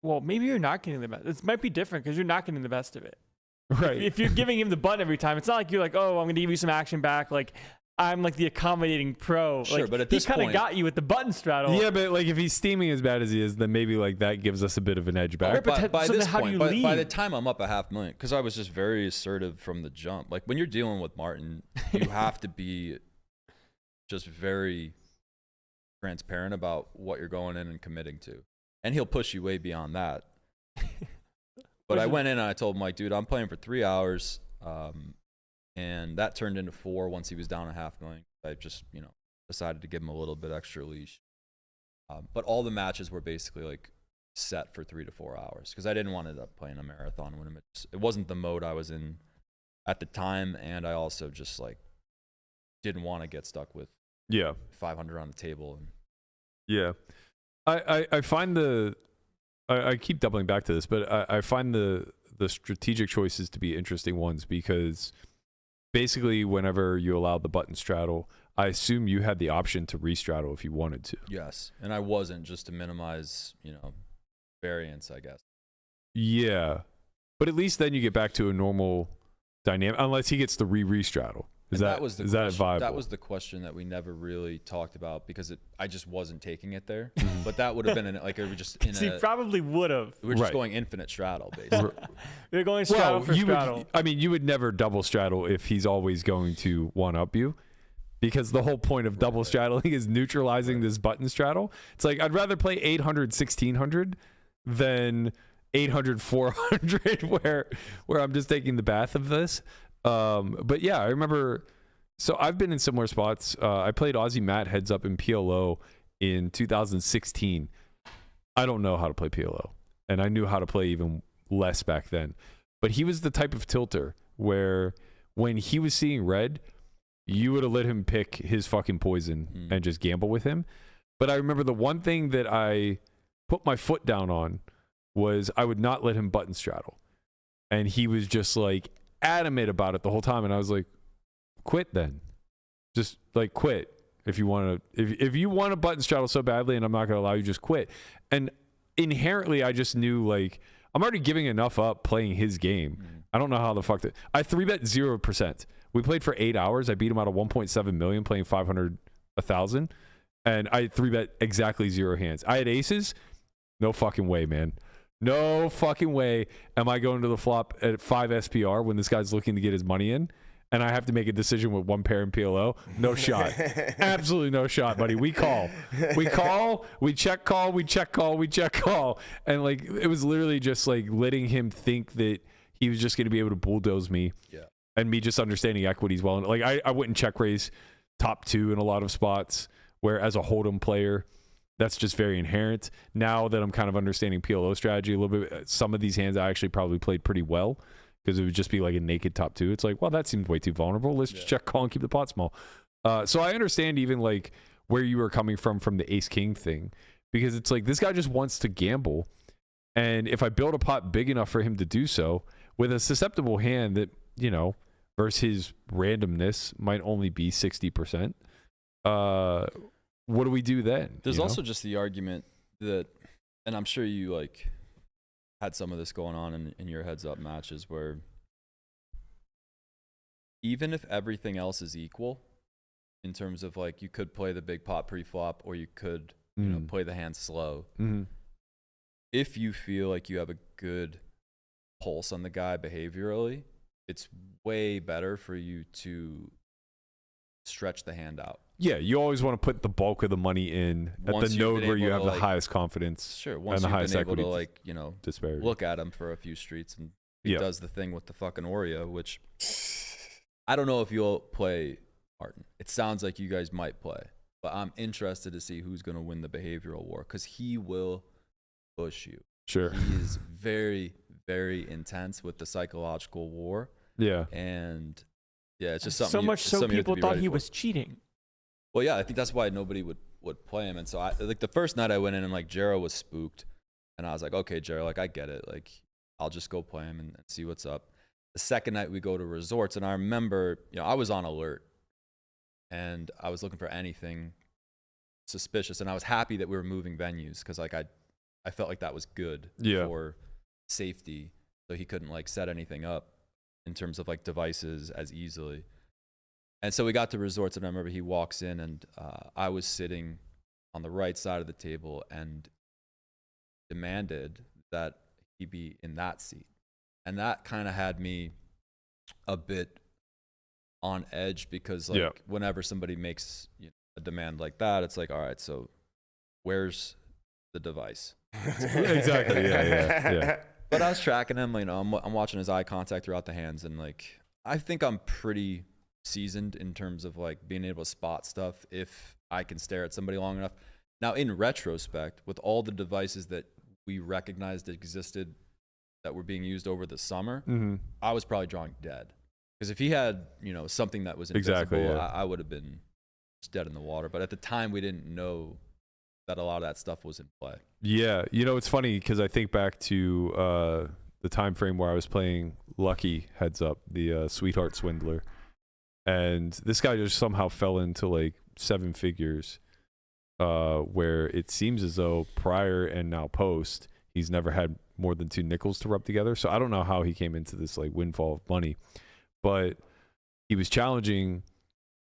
well, maybe you're not getting the best. It might be different because you're not getting the best of it. Right. If you're giving him the button every time, it's not like you're like, oh, I'm going to give you some action back. Like, I'm like the accommodating pro. Sure, like, but at this point, he kind of got you with the button straddle. Yeah, but like if he's steaming as bad as he is, then maybe like that gives us a bit of an edge back. By this point, by the time I'm up $500,000, because I was just very assertive from the jump. Like when you're dealing with Martin, you have to be just very transparent about what you're going in and committing to, and he'll push you way beyond that. But I went in and I told him, like, dude, I'm playing for 3 hours. And that turned into 4 once he was down $500,000. I just, you know, decided to give him a little bit extra leash. But all the matches were basically like set for 3 to 4 hours because I didn't want to end up playing a marathon when it wasn't the mode I was in at the time, and I also just like didn't want to get stuck with 500 on the table. And I find I keep doubling back to this, but I find the strategic choices to be interesting ones because basically whenever you allow the button straddle, I assume you had the option to restraddle if you wanted to. Yes, and I wasn't, just to minimize, you know, variance, I guess. Yeah, but at least then you get back to a normal dynamic, unless he gets the restraddle. Is that viable? That was the question that we never really talked about because I just wasn't taking it there. But that would have been like we just in he probably would have. We're just going infinite straddle basically. You're going straddle for straddle. You would never double straddle if he's always going to one up you, because the whole point of double straddling is neutralizing this button straddle. It's like I'd rather play 800 1600 than 800 400 where I'm just taking the bath of this. But yeah, I remember, so I've been in similar spots. I played Aussie Matt heads up in PLO in 2016. I don't know how to play PLO, and I knew how to play even less back then. But he was the type of tilter where when he was seeing red, you would have let him pick his fucking poison and just gamble with him. But I remember the one thing that I put my foot down on was I would not let him button straddle. And he was just like adamant about it the whole time, and I was like, quit then. Just like quit. If you want to button straddle so badly and I'm not going to allow you, just quit. And inherently I just knew, like, I'm already giving enough up playing his game. I don't know how the fuck that I 3-bet 0%. We played for 8 hours. I beat him out of 1.7 million playing 500 1,000, and I 3-bet exactly 0 hands. I had aces. No fucking way, man. No fucking way am I going to the flop at 5 SPR when this guy's looking to get his money in, and I have to make a decision with 1 pair in PLO. No shot. Absolutely no shot, buddy. We call. We check call. And like, it was literally just like letting him think that he was just going to be able to bulldoze me. Yeah. And me just understanding equities well. Like I wouldn't check raise top 2 in a lot of spots, where as a Hold'em player, that's just very inherent. Now that I'm kind of understanding PLO strategy a little bit, some of these hands I actually probably played pretty well, because it would just be like a naked top 2. It's like, well, that seems way too vulnerable. Let's just check call and keep the pot small. So I understand even like where you were coming from the ace king thing, because it's like this guy just wants to gamble. And if I build a pot big enough for him to do so with a susceptible hand that, you know, versus his randomness might only be 60%, what do we do then? There's also just the argument that, and I'm sure you like had some of this going on in your heads up matches, where even if everything else is equal in terms of like you could play the big pot pre-flop, or you could you know, play the hand slow. If you feel like you have a good pulse on the guy behaviorally, it's way better for you to stretch the hand out. Yeah, you always want to put the bulk of the money in at Once the you've node been where you able have to, the highest confidence. Sure, once and the you've highest been able equity to, like, you know, disparity. look at him for a few streets, and he does the thing with the fucking Oreo, which I don't know if you'll play, Martin. It sounds like you guys might play, but I'm interested to see who's going to win the behavioral war, because he will push you. Sure. He is very, very intense with the psychological war. Yeah. And yeah, it's just something. So much so people thought he was cheating. Well, yeah, I think that's why nobody would play him. And so I like the first night I went in and like Jero was spooked, and I was like, okay, Jero, like I get it. Like I'll just go play him and see what's up. The second night we go to resorts, and I remember, you know, I was on alert and I was looking for anything suspicious, and I was happy that we were moving venues, because like I felt like that was good for safety, so he couldn't like set anything up in terms of like devices as easily. And so we got to resorts, and I remember he walks in, and I was sitting on the right side of the table and demanded that he be in that seat. And that kind of had me a bit on edge, because like whenever somebody makes, you know, a demand like that, it's like, all right, so where's the device? Exactly. Yeah. But I was tracking him, you know, I'm watching his eye contact throughout the hands, and like I think I'm pretty seasoned in terms of like being able to spot stuff if I can stare at somebody long enough. Now, in retrospect, with all the devices that we recognized existed that were being used over the summer, I was probably drawing dead. Because if he had, you know, something that was invisible, I would have been just dead in the water. But at the time, we didn't know that a lot of that stuff was in play. Yeah, you know, it's funny because I think back to the time frame where I was playing Lucky Heads Up, the Sweetheart Swindler, and this guy just somehow fell into like 7 figures, where it seems as though prior and now post, he's never had more than 2 nickels to rub together. So I don't know how he came into this like windfall of money, but he was challenging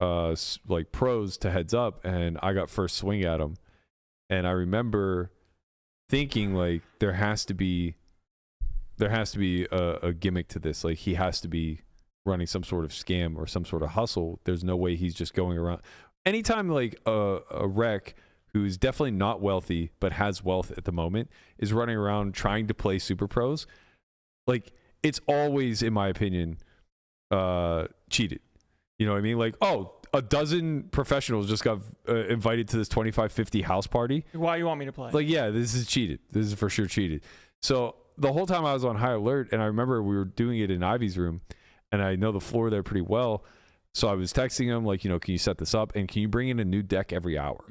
like pros to heads up, and I got first swing at him. And I remember thinking like there has to be a gimmick to this. Like he has to be running some sort of scam or some sort of hustle. There's no way he's just going around. Anytime like a rec who's definitely not wealthy but has wealth at the moment is running around trying to play super pros, like it's always, in my opinion, cheated. You know what I mean? Like, oh, a dozen professionals just got invited to this 25-50 house party. Why you want me to play? Like, yeah, this is cheated. This is for sure cheated. So the whole time I was on high alert, and I remember we were doing it in Ivy's room, and I know the floor there pretty well. So I was texting him like, you know, can you set this up, and can you bring in a new deck every hour?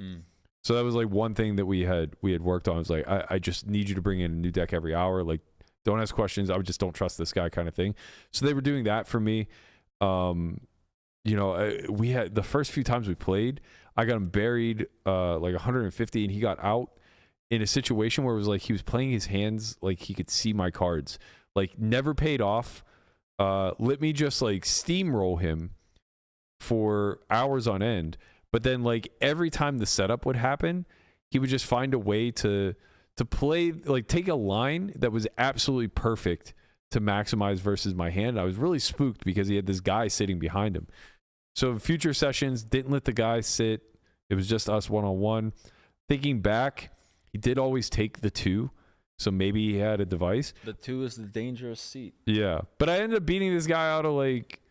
So that was like one thing that we had worked on. I was like, I just need you to bring in a new deck every hour. Like, don't ask questions. I just don't trust this guy, kind of thing. So they were doing that for me. You know, we had the first few times we played, I got him buried like 150, and he got out in a situation where it was like he was playing his hands like he could see my cards. Like, never paid off. Let me just like steamroll him for hours on end. But then like every time the setup would happen, he would just find a way to play, like take a line that was absolutely perfect to maximize versus my hand. I was really spooked because he had this guy sitting behind him. So future sessions, didn't let the guy sit. It was just us one-on-one. Thinking back, he did always take the 2. So maybe he had a device. The 2 is the dangerous seat. Yeah. But I ended up beating this guy out of like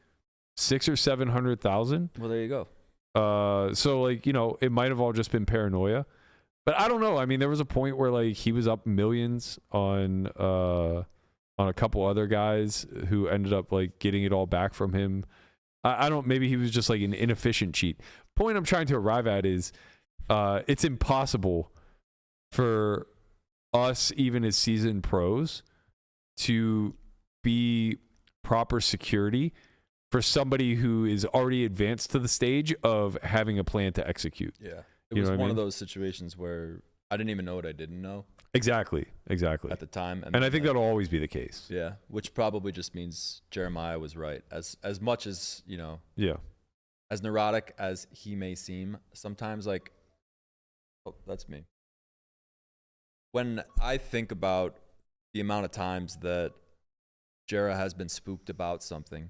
600,000 or 700,000. Well, there you go. So like, it might have all just been paranoia. But I don't know. I mean, there was a point where like he was up millions on a couple other guys who ended up like getting it all back from him. I don't, maybe he was just like an inefficient cheat. Point I'm trying to arrive at is it's impossible for us, even as seasoned pros, to be proper security for somebody who is already advanced to the stage of having a plan to execute. Yeah. It was one of those situations where I didn't even know what I didn't know. Exactly. At the time. And I think that'll always be the case. Yeah. Which probably just means Jeremiah was right. As much as, Yeah. As neurotic as he may seem, sometimes like, oh, that's me. When I think about the amount of times that Jera has been spooked about something,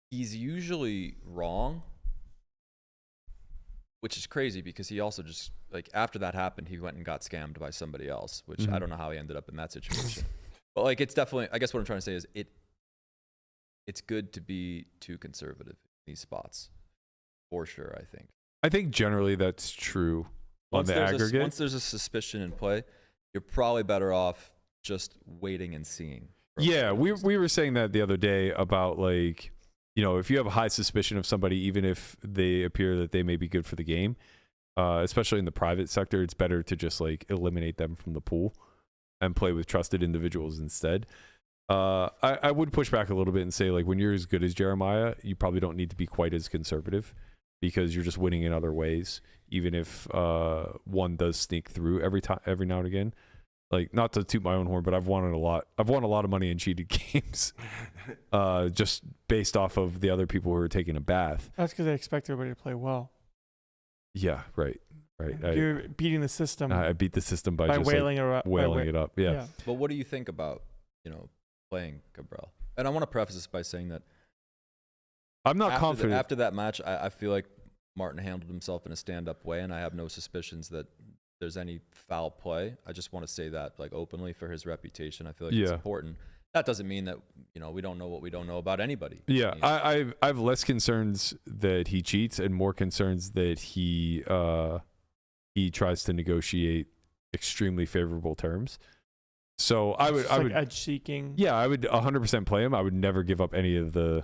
he's usually wrong, which is crazy because he also just, like, after that happened, he went and got scammed by somebody else, which I don't know how he ended up in that situation. But, like, it's definitely, I guess what I'm trying to say is it's good to be too conservative in these spots, for sure, I think. I think generally that's true on the aggregate. Once there's a suspicion in play, you're probably better off just waiting and seeing. Yeah, we were saying that the other day about, like, if you have a high suspicion of somebody, even if they appear that they may be good for the game, especially in the private sector, it's better to just like eliminate them from the pool and play with trusted individuals instead. I would push back a little bit and say, like, when you're as good as Jeremiah, you probably don't need to be quite as conservative because you're just winning in other ways, even if one does sneak through every now and again. Like, not to toot my own horn, but I've won a lot of money in cheated games, just based off of the other people who are taking a bath. That's because they expect everybody to play well. Yeah, right. You're beating the system. I beat the system by just wailing it up. Yeah. But what do you think about, playing Cabral? And I want to preface this by saying that I'm not confident. After that match, I feel like Martin handled himself in a stand-up way, and I have no suspicions that there's any foul play. I just want to say that, like, openly for his reputation. I feel like it's important. That doesn't mean that, we don't know what we don't know about anybody. Yeah, I have less concerns that he cheats and more concerns that he tries to negotiate extremely favorable terms. So I would edge seeking. Yeah, I would 100% play him. I would never give up any of the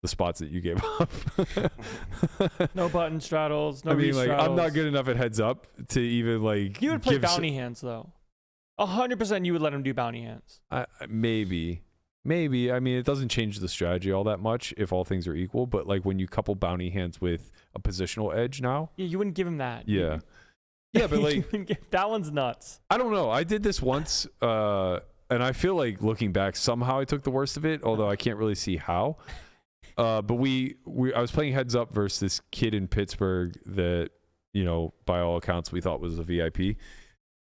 spots that you gave up. No button straddles. No I'm not good enough at heads up to even like. You would play bounty hands though. 100% you would let him do bounty hands. Maybe. I mean, it doesn't change the strategy all that much if all things are equal. But like when you couple bounty hands with a positional edge now. Yeah, you wouldn't give him that. Yeah. Yeah, but like that one's nuts. I don't know. I did this once, and I feel like looking back, somehow I took the worst of it. Although I can't really see how. But I was playing heads up versus this kid in Pittsburgh that, by all accounts we thought was a VIP.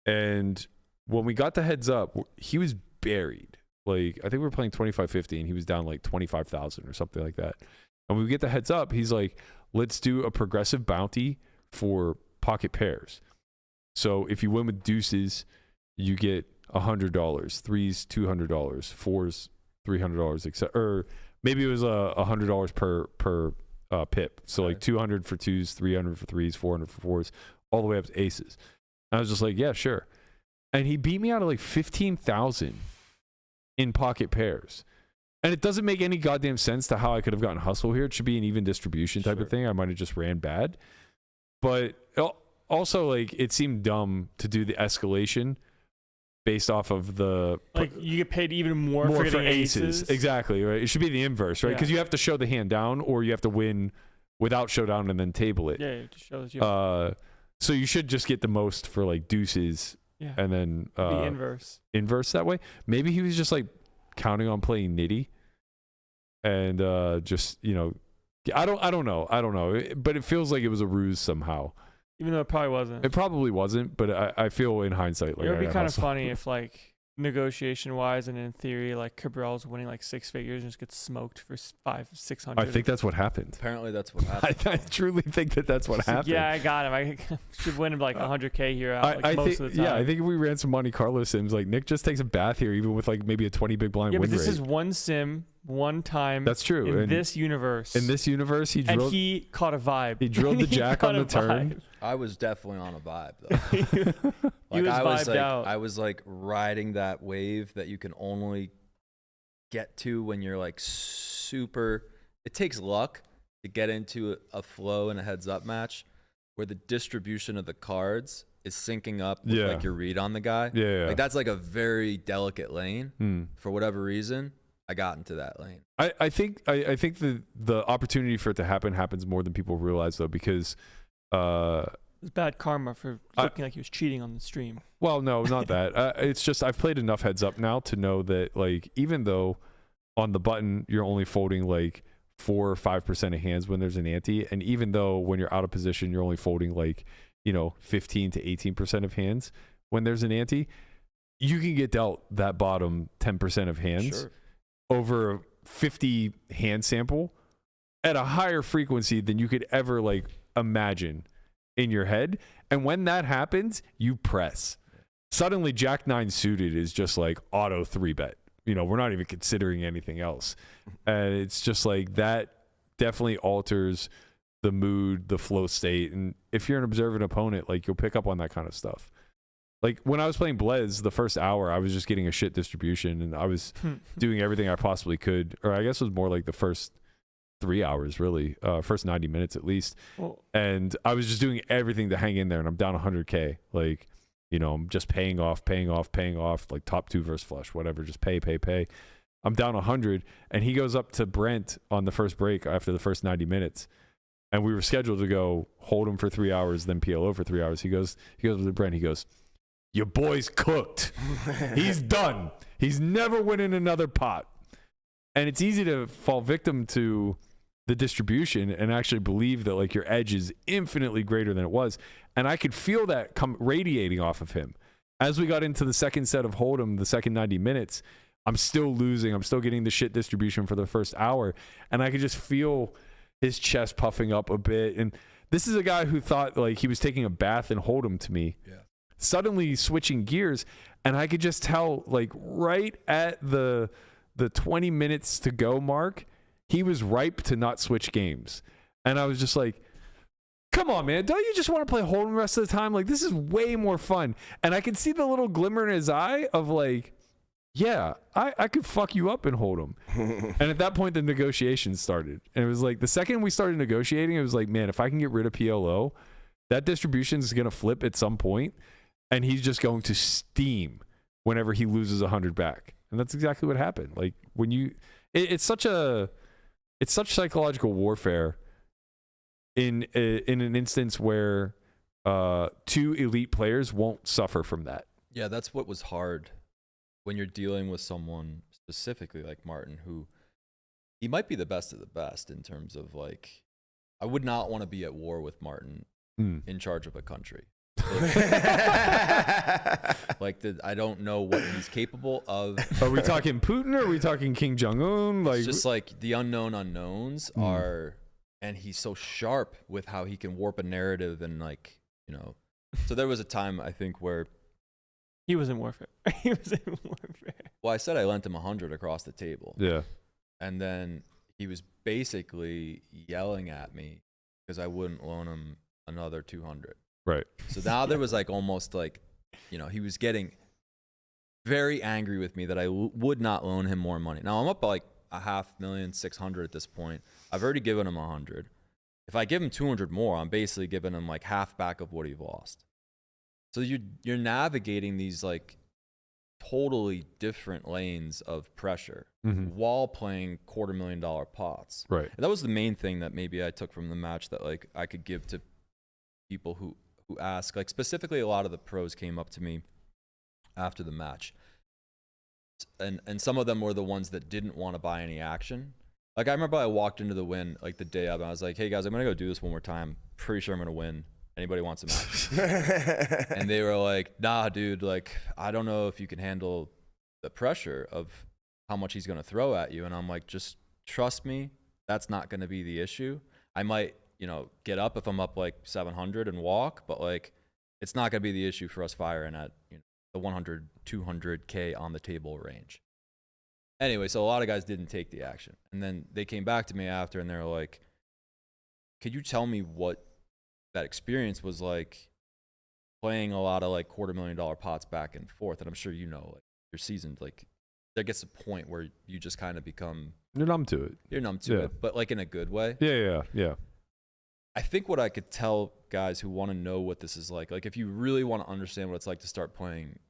And when we got the heads up, he was buried. Like, I think we were playing 25-50 and he was down like 25,000 or something like that. And when we get the heads up, he's like, let's do a progressive bounty for pocket pairs. So if you win with deuces, you get $100, threes, $200, fours, $300, etc. Or maybe it was $100 per pip. So like 200 for twos, 300 for threes, 400 for fours, all the way up to aces. And I was just like, yeah, sure. And he beat me out of like 15,000 in pocket pairs. And it doesn't make any goddamn sense to how I could have gotten hustle here. It should be an even distribution type of thing. I might have just ran bad. But also, like, it seemed dumb to do the escalation based off of the like you get paid even more for getting aces. Exactly, right? It should be the inverse, right? Because you have to show the hand down, or you have to win without showdown and then table it. Yeah, it just shows you. So you should just get the most for like deuces, and then the inverse that way. Maybe he was just like counting on playing nitty, and just I don't know, but it feels like it was a ruse somehow. Even though it probably wasn't. It probably wasn't, but I feel in hindsight like it would be kind of funny if like negotiation wise, and in theory, like Cabral's winning like 6 figures and just gets smoked for 500-600. I think that's what happened. Apparently, that's what happened. I truly think that's what happened. Yeah, I got him. I should win like 100K here out like, most of the time. Yeah, I think if we ran some Monte Carlo sims, like Nick just takes a bath here, even with like maybe a 20 big blind win but this rate. is one sim, one time. That's true. In this universe. In this universe, he caught a vibe. He drilled the jack on the turn. I was definitely on a vibe though. He was vibed out. out. I was like riding that wave that you can only get to when you're like super. It takes luck to get into a flow in a heads-up match where the distribution of the cards is syncing up with like your read on the guy. Yeah. Like that's like a very delicate lane. For whatever reason, I got into that lane. I think the opportunity for it to happens more than people realize though, because it's bad karma for looking like he was cheating on the stream. Well, no, not that. It's just I've played enough heads up now to know that like even though on the button you're only folding like 4 or 5% of hands when there's an ante, and even though when you're out of position you're only folding like 15 to 18% of hands when there's an ante, you can get dealt that bottom 10% of hands over a 50 hand sample at a higher frequency than you could ever like imagine in your head. And when that happens, you press. Suddenly Jack 9 suited is just like auto 3-bet. We're not even considering anything else. And it's just like that definitely alters the mood, the flow state. And if you're an observant opponent, like you'll pick up on that kind of stuff. Like when I was playing Blez the first hour, I was just getting a shit distribution and I was doing everything I possibly could. Or I guess it was more like the first 3 hours, really, first 90 minutes at least. And I was just doing everything to hang in there, and I'm down 100K. Like, I'm just paying off, like top 2 versus flush, whatever, just pay. I'm down 100, and he goes up to Brent on the first break after the first 90 minutes. And we were scheduled to go hold him for 3 hours, then PLO for 3 hours. He goes with Brent, he goes, "Your boy's cooked. He's done. He's never winning another pot." And it's easy to fall victim to the distribution and actually believe that like your edge is infinitely greater than it was. And I could feel that radiating off of him. As we got into the second set of Hold'em, the second 90 minutes, I'm still losing. I'm still getting the shit distribution for the first hour. And I could just feel his chest puffing up a bit. And this is a guy who thought like he was taking a bath in Hold'em to me. Yeah. Suddenly switching gears. And I could just tell like right at the 20 minutes to go mark, he was ripe to not switch games. And I was just like, come on, man. Don't you just want to play Hold'em the rest of the time? Like, this is way more fun. And I could see the little glimmer in his eye of like, yeah, I could fuck you up in Hold'em. And at that point, the negotiations started. And it was like, the second we started negotiating, it was like, man, if I can get rid of PLO, that distribution is going to flip at some point, and he's just going to steam whenever he loses 100 back. And that's exactly what happened. Like, when you... It's such psychological warfare in an instance where 2 elite players won't suffer from that. Yeah, that's what was hard when you're dealing with someone specifically like Martin, who he might be the best of the best in terms of like, I would not want to be at war with Martin in charge of a country. Like I don't know what he's capable of. Are we talking Putin or are we talking Kim Jong-un? Like, it's just like the unknown unknowns are, and he's so sharp with how he can warp a narrative and like, so there was a time I think where he was in warfare. Well, I said I lent him 100 across the table. Yeah. And then he was basically yelling at me because I wouldn't loan him another 200. Right. So now there was like almost like, he was getting very angry with me that I would not loan him more money. Now I'm up by like $500,600 at this point. I've already given him 100. If I give him 200 more, I'm basically giving him like half back of what he lost. So you're navigating these like totally different lanes of pressure while playing $250,000 pots. Right. And that was the main thing that maybe I took from the match that like I could give to people who ask, like specifically a lot of the pros came up to me after the match. And some of them were the ones that didn't want to buy any action. Like I remember I walked into the win like the day of and I was like, hey guys, I'm going to go do this one more time. Pretty sure I'm going to win. Anybody wants a match? And they were like, nah, dude, like, I don't know if you can handle the pressure of how much he's going to throw at you. And I'm like, just trust me, that's not going to be the issue. I might, get up if I'm up like 700 and walk, but like, it's not going to be the issue for us firing at the 100, 200K on the table range. Anyway, so a lot of guys didn't take the action. And then they came back to me after and they're like, could you tell me what that experience was like playing a lot of like $250,000 pots back and forth? And I'm sure like you're seasoned, like there gets a point where you just kind of become... You're numb to it. You're numb to it, but like in a good way. Yeah. I think what I could tell guys who want to know what this is like if you really want to understand what it's like to start playing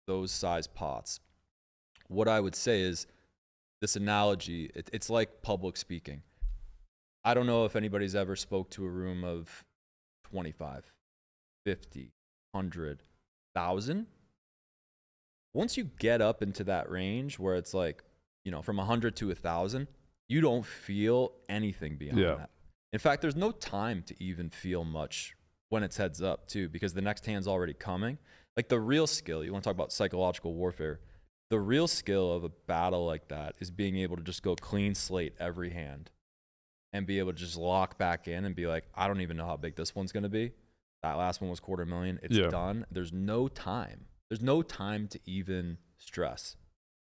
those size pots, what I would say is this analogy, it's like public speaking. I don't know if anybody's ever spoke to a room of 25, 50, 100, 1,000. Once you get up into that range where it's like, from 100 to 1,000, you don't feel anything beyond that. In fact, there's no time to even feel much when it's heads up too, because the next hand's already coming. Like the real skill, you want to talk about psychological warfare, the real skill of a battle like that is being able to just go clean slate every hand and be able to just lock back in and be like, I don't even know how big this one's going to be. That last one was $250,000. It's done. There's no time. There's no time to even stress.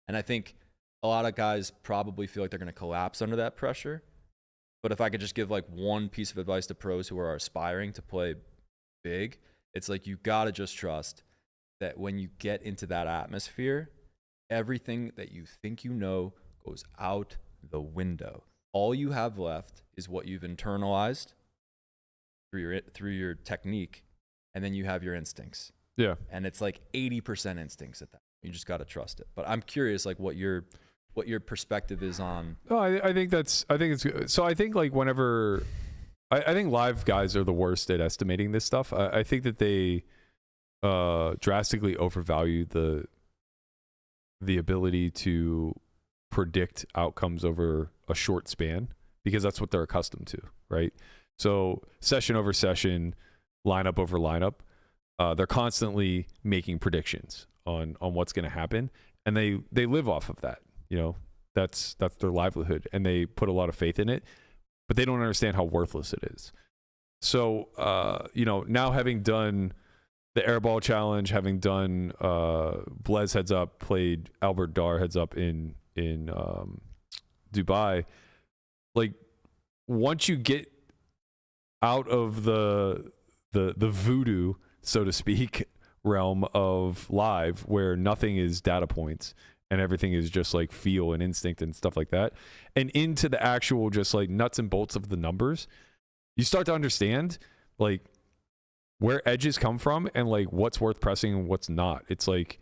And I think a lot of guys probably feel like they're going to collapse under that pressure. But if I could just give like one piece of advice to pros who are aspiring to play big, it's like you got to just trust that when you get into that atmosphere, everything that you think goes out the window. All you have left is what you've internalized through your technique, and then you have your instincts. Yeah. And it's like 80% instincts at that. You just got to trust it. But I'm curious, like what your perspective is on. Oh, I think it's good. So I think like whenever, I think live guys are the worst at estimating this stuff. I think that they drastically overvalue the ability to predict outcomes over a short span because that's what they're accustomed to, right? So session over session, lineup over lineup, they're constantly making predictions on what's going to happen, and they live off of that. That's their livelihood, and they put a lot of faith in it, but they don't understand how worthless it is. So now having done the airball challenge, having done Blez heads up, played Albert Dar heads up in Dubai, like once you get out of the voodoo, so to speak, realm of live where nothing is data points and everything is just like feel and instinct and stuff like that, and into the actual just like nuts and bolts of the numbers, you start to understand like where edges come from and like what's worth pressing and what's not. It's like,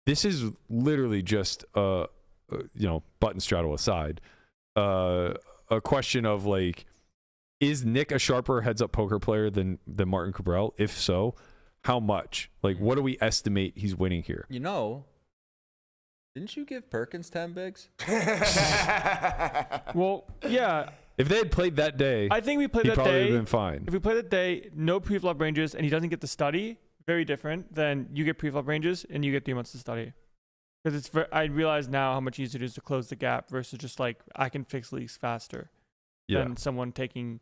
this is literally just button straddle aside, a question of like, is Nick a sharper heads up poker player than Martin Cabral? If so, how much? Like, what do we estimate he's winning here? Didn't you give Perkins 10 bigs? Well, yeah. If they had played that day, I think we played he'd that probably day. have been fine. If we play that day, no pre-flop ranges, and he doesn't get the study, very different than you get pre-flop ranges and you get 3 months to study. Because I realize now how much easier it is to close the gap versus just like I can fix leaks faster than someone taking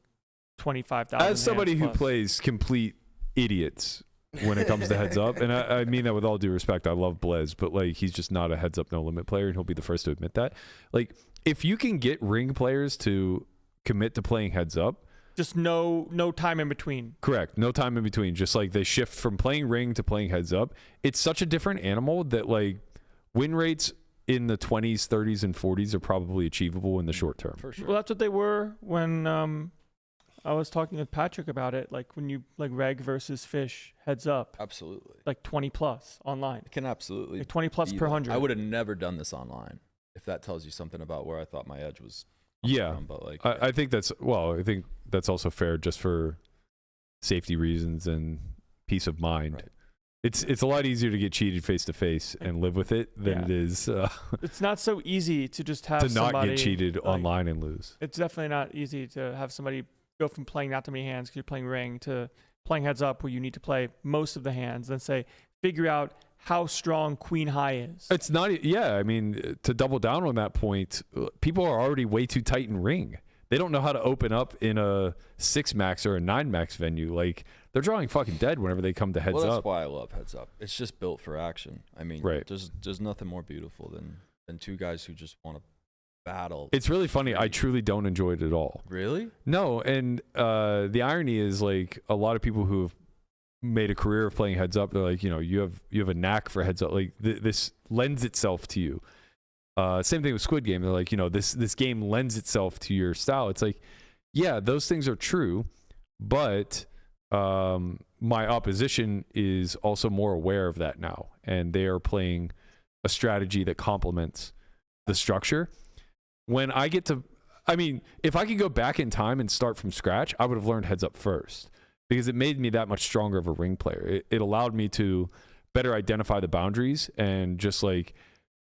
25,000. As somebody who plus. plays complete idiots when it comes to heads up, and I mean that with all due respect, I love Blez, but like he's just not a heads up no limit player, and he'll be the first to admit that. Like if you can get ring players to commit to playing heads up, just no time in between. Correct, no time in between. Just like they shift from playing ring to playing heads up. It's such a different animal that like win rates in the 20s, 30s, and 40s are probably achievable in the short term. For sure. Well, that's what they were when I was talking with Patrick about it. Like when you like reg versus fish heads up. Absolutely. Like 20 plus online. It can absolutely. Like 20 plus per 100. I would have never done this online if that tells you something about where I thought my edge was. But like, I think that's also fair just for safety reasons and peace of mind. Right. It's a lot easier to get cheated face to face and live with it than it is. It's not so easy to just have to somebody not get cheated online and lose. It's definitely not easy to have somebody go from playing not too many hands because you're playing ring to playing heads up where you need to play most of the hands, then say figure out how strong queen high is. It's not, yeah. I mean, to double down on that point, people are already way too tight in ring. They don't know how to open up in a 6-max or a 9-max venue. Like, they're drawing fucking dead whenever they come to heads well, that's up. why I love heads up. It's just built for action. I mean, right. there's nothing more beautiful than two guys who just want to battle. It's really funny. I truly don't enjoy it at all. Really? No, and the irony is, like, a lot of people who have made a career of playing heads up, they're like, you know, you have a knack for heads up. Like, this lends itself to you. Same thing with Squid Game. They're like, you know, this game lends itself to your style. It's like, yeah, those things are true, but my opposition is also more aware of that now, and they are playing a strategy that complements the structure. When I get to, I mean, if I could go back in time and start from scratch, I would have learned heads up first, because it made me that much stronger of a ring player. It allowed me to better identify the boundaries and just like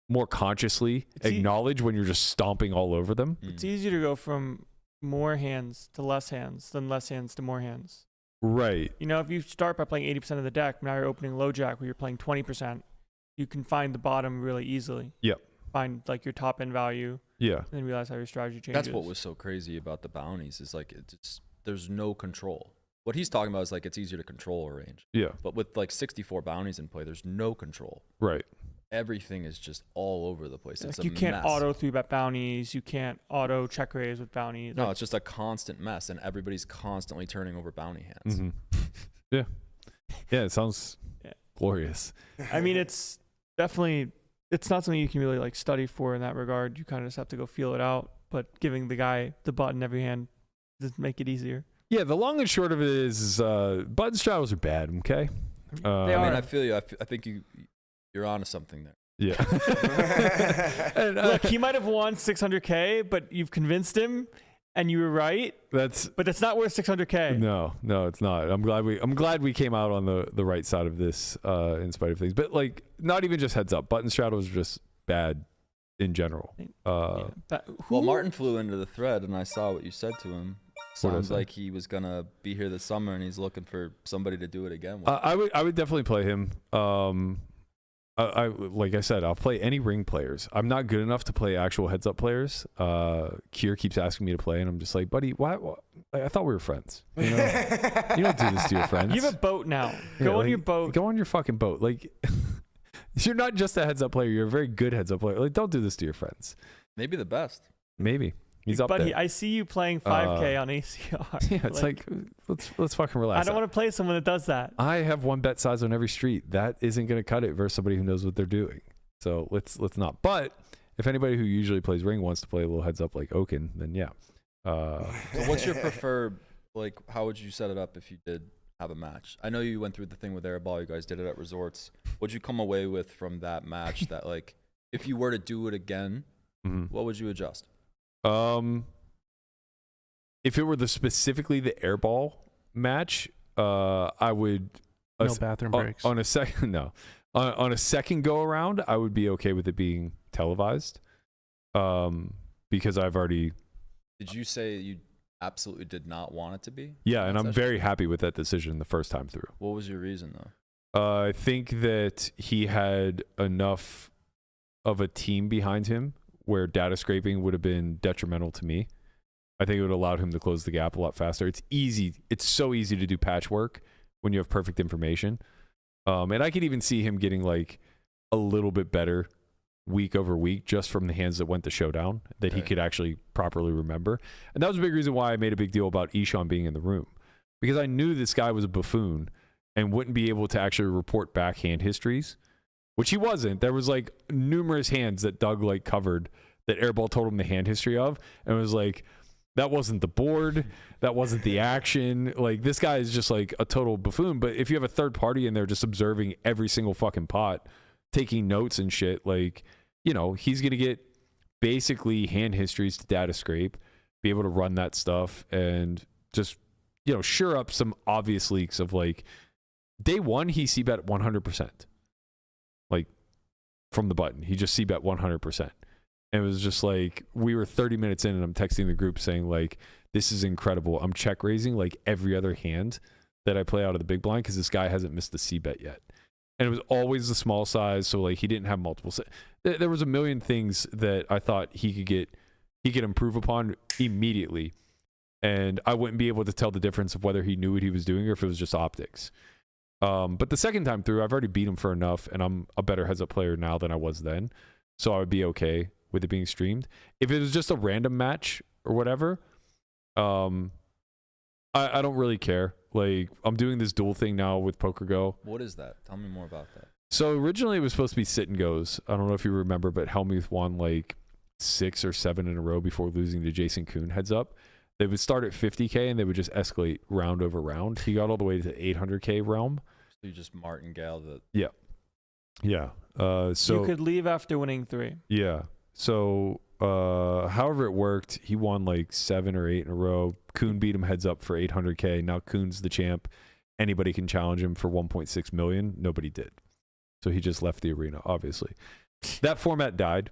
more consciously acknowledge when you're just stomping all over them. It's easier to go from more hands to less hands than less hands to more hands. Right. You know, if you start by playing 80% of the deck, now you're opening low jack where you're playing 20%, you can find the bottom really easily. Yep. Find like your top end value. Yeah. And then realize how your strategy changes. That's what was so crazy about the bounties is like there's no control. What he's talking about is like it's easier to control a range. Yeah. But with like 64 bounties in play, there's no control. Right. Everything is just all over the place. It's like you can't auto 3-bet bounties. You can't auto check raise with bounties. No, it's just a constant mess, and everybody's constantly turning over bounty hands. Mm-hmm. Yeah. Yeah, it sounds glorious. I mean, it's definitely, it's not something you can really like study for in that regard. You kind of just have to go feel it out. But giving the guy the button every hand does make it easier. Yeah, the long and short of it is button straddles are bad, okay? They are. I mean, I feel you. I think you're onto something there. Yeah. And, look, he might have won 600K, but you've convinced him, and you were right. But that's not worth 600K. No, it's not. I'm glad we came out on the right side of this in spite of things. But like, not even just heads up. Button straddles are just bad in general. Well, Martin flew into the thread, and I saw what you said to him. Sounds like he was gonna be here this summer, and he's looking for somebody to do it again with. I would definitely play him. I like I said, I'll play any ring players. I'm not good enough to play actual heads up players. Kier keeps asking me to play, and I'm just like, buddy, why? I thought we were friends. You know? You don't do this to your friends. You have a boat now. Go on your boat. Go on your fucking boat. Like, you're not just a heads up player. You're a very good heads up player. Like, don't do this to your friends. Maybe the best. Maybe. He's up Buddy, there. I see you playing 5K on ACR. Yeah, it's like let's fucking relax. I don't want to play someone that does that. I have one bet size on every street. That isn't going to cut it versus somebody who knows what they're doing. So let's not. But if anybody who usually plays ring wants to play a little heads up like Oaken, then yeah. So what's your preferred, like, how would you set it up if you did have a match? I know you went through the thing with Airball. You guys did it at resorts. What'd you come away with from that match that, like, if you were to do it again, what would you adjust? If it were specifically the airball match, I would no bathroom breaks on a second. No, on a second go around, I would be okay with it being televised, because I've already. Did you say you absolutely did not want it to be? Yeah, and I'm very happy with that decision the first time through. What was your reason though? I think that he had enough of a team behind him where data scraping would have been detrimental to me. I think it would have allowed him to close the gap a lot faster. It's easy. It's so easy to do patchwork when you have perfect information. And I could even see him getting like a little bit better week over week just from the hands that went to showdown that he could actually properly remember. And that was a big reason why I made a big deal about Ishan being in the room, because I knew this guy was a buffoon and wouldn't be able to actually report back hand histories, which he wasn't. There was like numerous hands that Doug like covered that Airball told him the hand history of, and it was like, that wasn't the board, that wasn't the action. Like, this guy is just like a total buffoon. But if you have a third party in there just observing every single fucking pot, taking notes and shit, like, you know, he's gonna get basically hand histories to data scrape, be able to run that stuff, and just, you know, sure up some obvious leaks of like, day one he c-bet 100%. Like, from the button, he just c-bet 100%. And it was just like, we were 30 minutes in and I'm texting the group saying like, this is incredible. I'm check raising like every other hand that I play out of the big blind because this guy hasn't missed the c-bet yet. And it was always the small size, so like he didn't have multiple. There was a million things that I thought he could improve upon immediately, and I wouldn't be able to tell the difference of whether he knew what he was doing or if it was just optics. But the second time through, I've already beat him for enough, and I'm a better heads-up player now than I was then, so I would be okay with it being streamed. If it was just a random match or whatever, I don't really care. Like, I'm doing this dual thing now with Poker Go. What is that? Tell me more about that. So originally it was supposed to be sit and goes. I don't know if you remember, but Helmuth won like 6 or 7 in a row before losing to Jason Kuhn heads up. They would start at 50K and they would just escalate round over round. He got all the way to 800K realm. So you just martingale the... Yeah. Yeah. So you could leave after winning 3. Yeah. So however it worked, he won like 7 or 8 in a row. Kuhn beat him heads up for 800K. Now Kuhn's the champ. Anybody can challenge him for 1.6 million. Nobody did. So he just left the arena, obviously. That format died.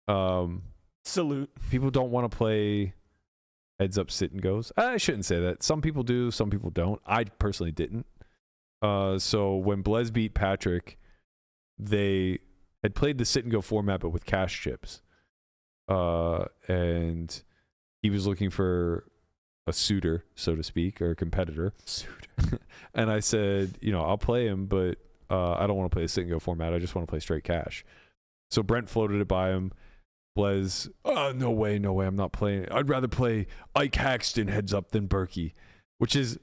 Salute. People don't want to play heads up sit and goes. I shouldn't say that. Some people do, some people don't. I personally didn't. So when Blez beat Patrick, they had played the sit and go format, but with cash chips. And he was looking for a suitor, so to speak, or a competitor. Suitor. And I said, you know, I'll play him, but I don't want to play the sit and go format. I just want to play straight cash. So Brent floated it by him. Blez, no way, I'm not playing it. I'd rather play Ike Haxton heads up than Berkey, which is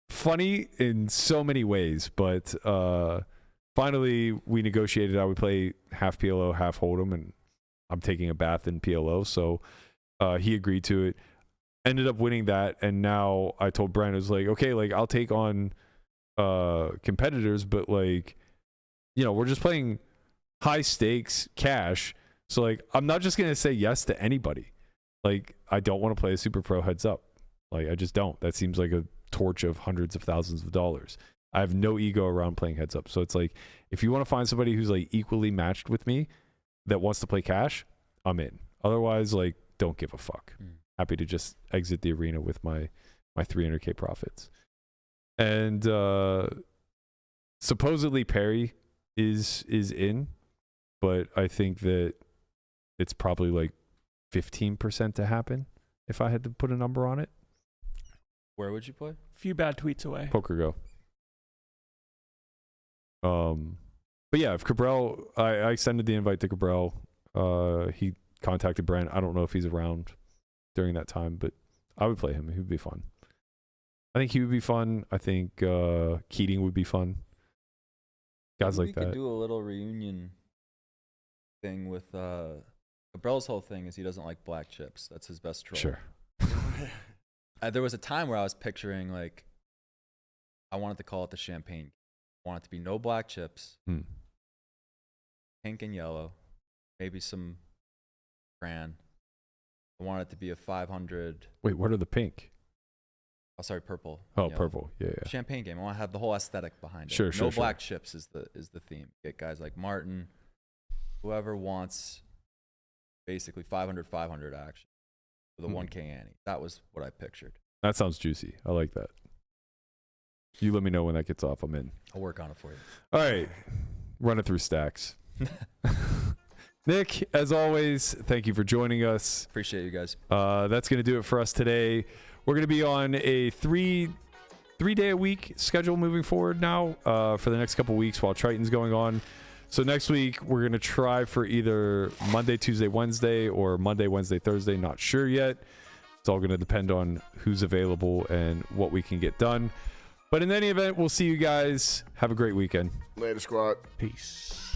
funny in so many ways. But finally, we negotiated. I would play half PLO, half Hold'em, and I'm taking a bath in PLO. So he agreed to it. Ended up winning that, and now I told Brent, I was like, okay, like I'll take on competitors, but like, you know, we're just playing high stakes cash. So like, I'm not just gonna say yes to anybody. Like, I don't want to play a super pro heads up. Like, I just don't. That seems like a torch of hundreds of thousands of dollars. I have no ego around playing heads up. So it's like, if you want to find somebody who's like equally matched with me that wants to play cash, I'm in. Otherwise, like, don't give a fuck. Happy to just exit the arena with my 300K profits. And supposedly Perry is in, but I think that it's probably like 15% to happen if I had to put a number on it. Where would you play? A few bad tweets away. Poker Go. But yeah, if Cabral, I extended the invite to Cabral. He contacted Brent. I don't know if he's around during that time, but I would play him. He would be fun. I think he would be fun. I think Keating would be fun. Guys like that. We could do a little reunion thing with Cabral's whole thing is he doesn't like black chips. That's his best troll. Sure. There was a time where I was picturing, like, I wanted to call it the champagne. I want it to be no black chips, pink and yellow, maybe some cran. I want it to be a 500. Wait, what are the pink? Oh, sorry, purple. Oh, purple. Yeah. Champagne game. I want to have the whole aesthetic behind it. Sure. No black chips is the theme. Get guys like Martin, whoever wants basically 500 action with a 1K ante. That was what I pictured. That sounds juicy. I like that. You let me know when that gets off. I'm in. I'll work on it for you. All right. Run it through stacks. Nick, as always, thank you for joining us. Appreciate you guys. That's going to do it for us today. We're going to be on a three-day-a-week schedule moving forward now for the next couple weeks while Triton's going on. So next week, we're going to try for either Monday, Tuesday, Wednesday, or Monday, Wednesday, Thursday. Not sure yet. It's all going to depend on who's available and what we can get done. But in any event, we'll see you guys. Have a great weekend. Later, squad. Peace.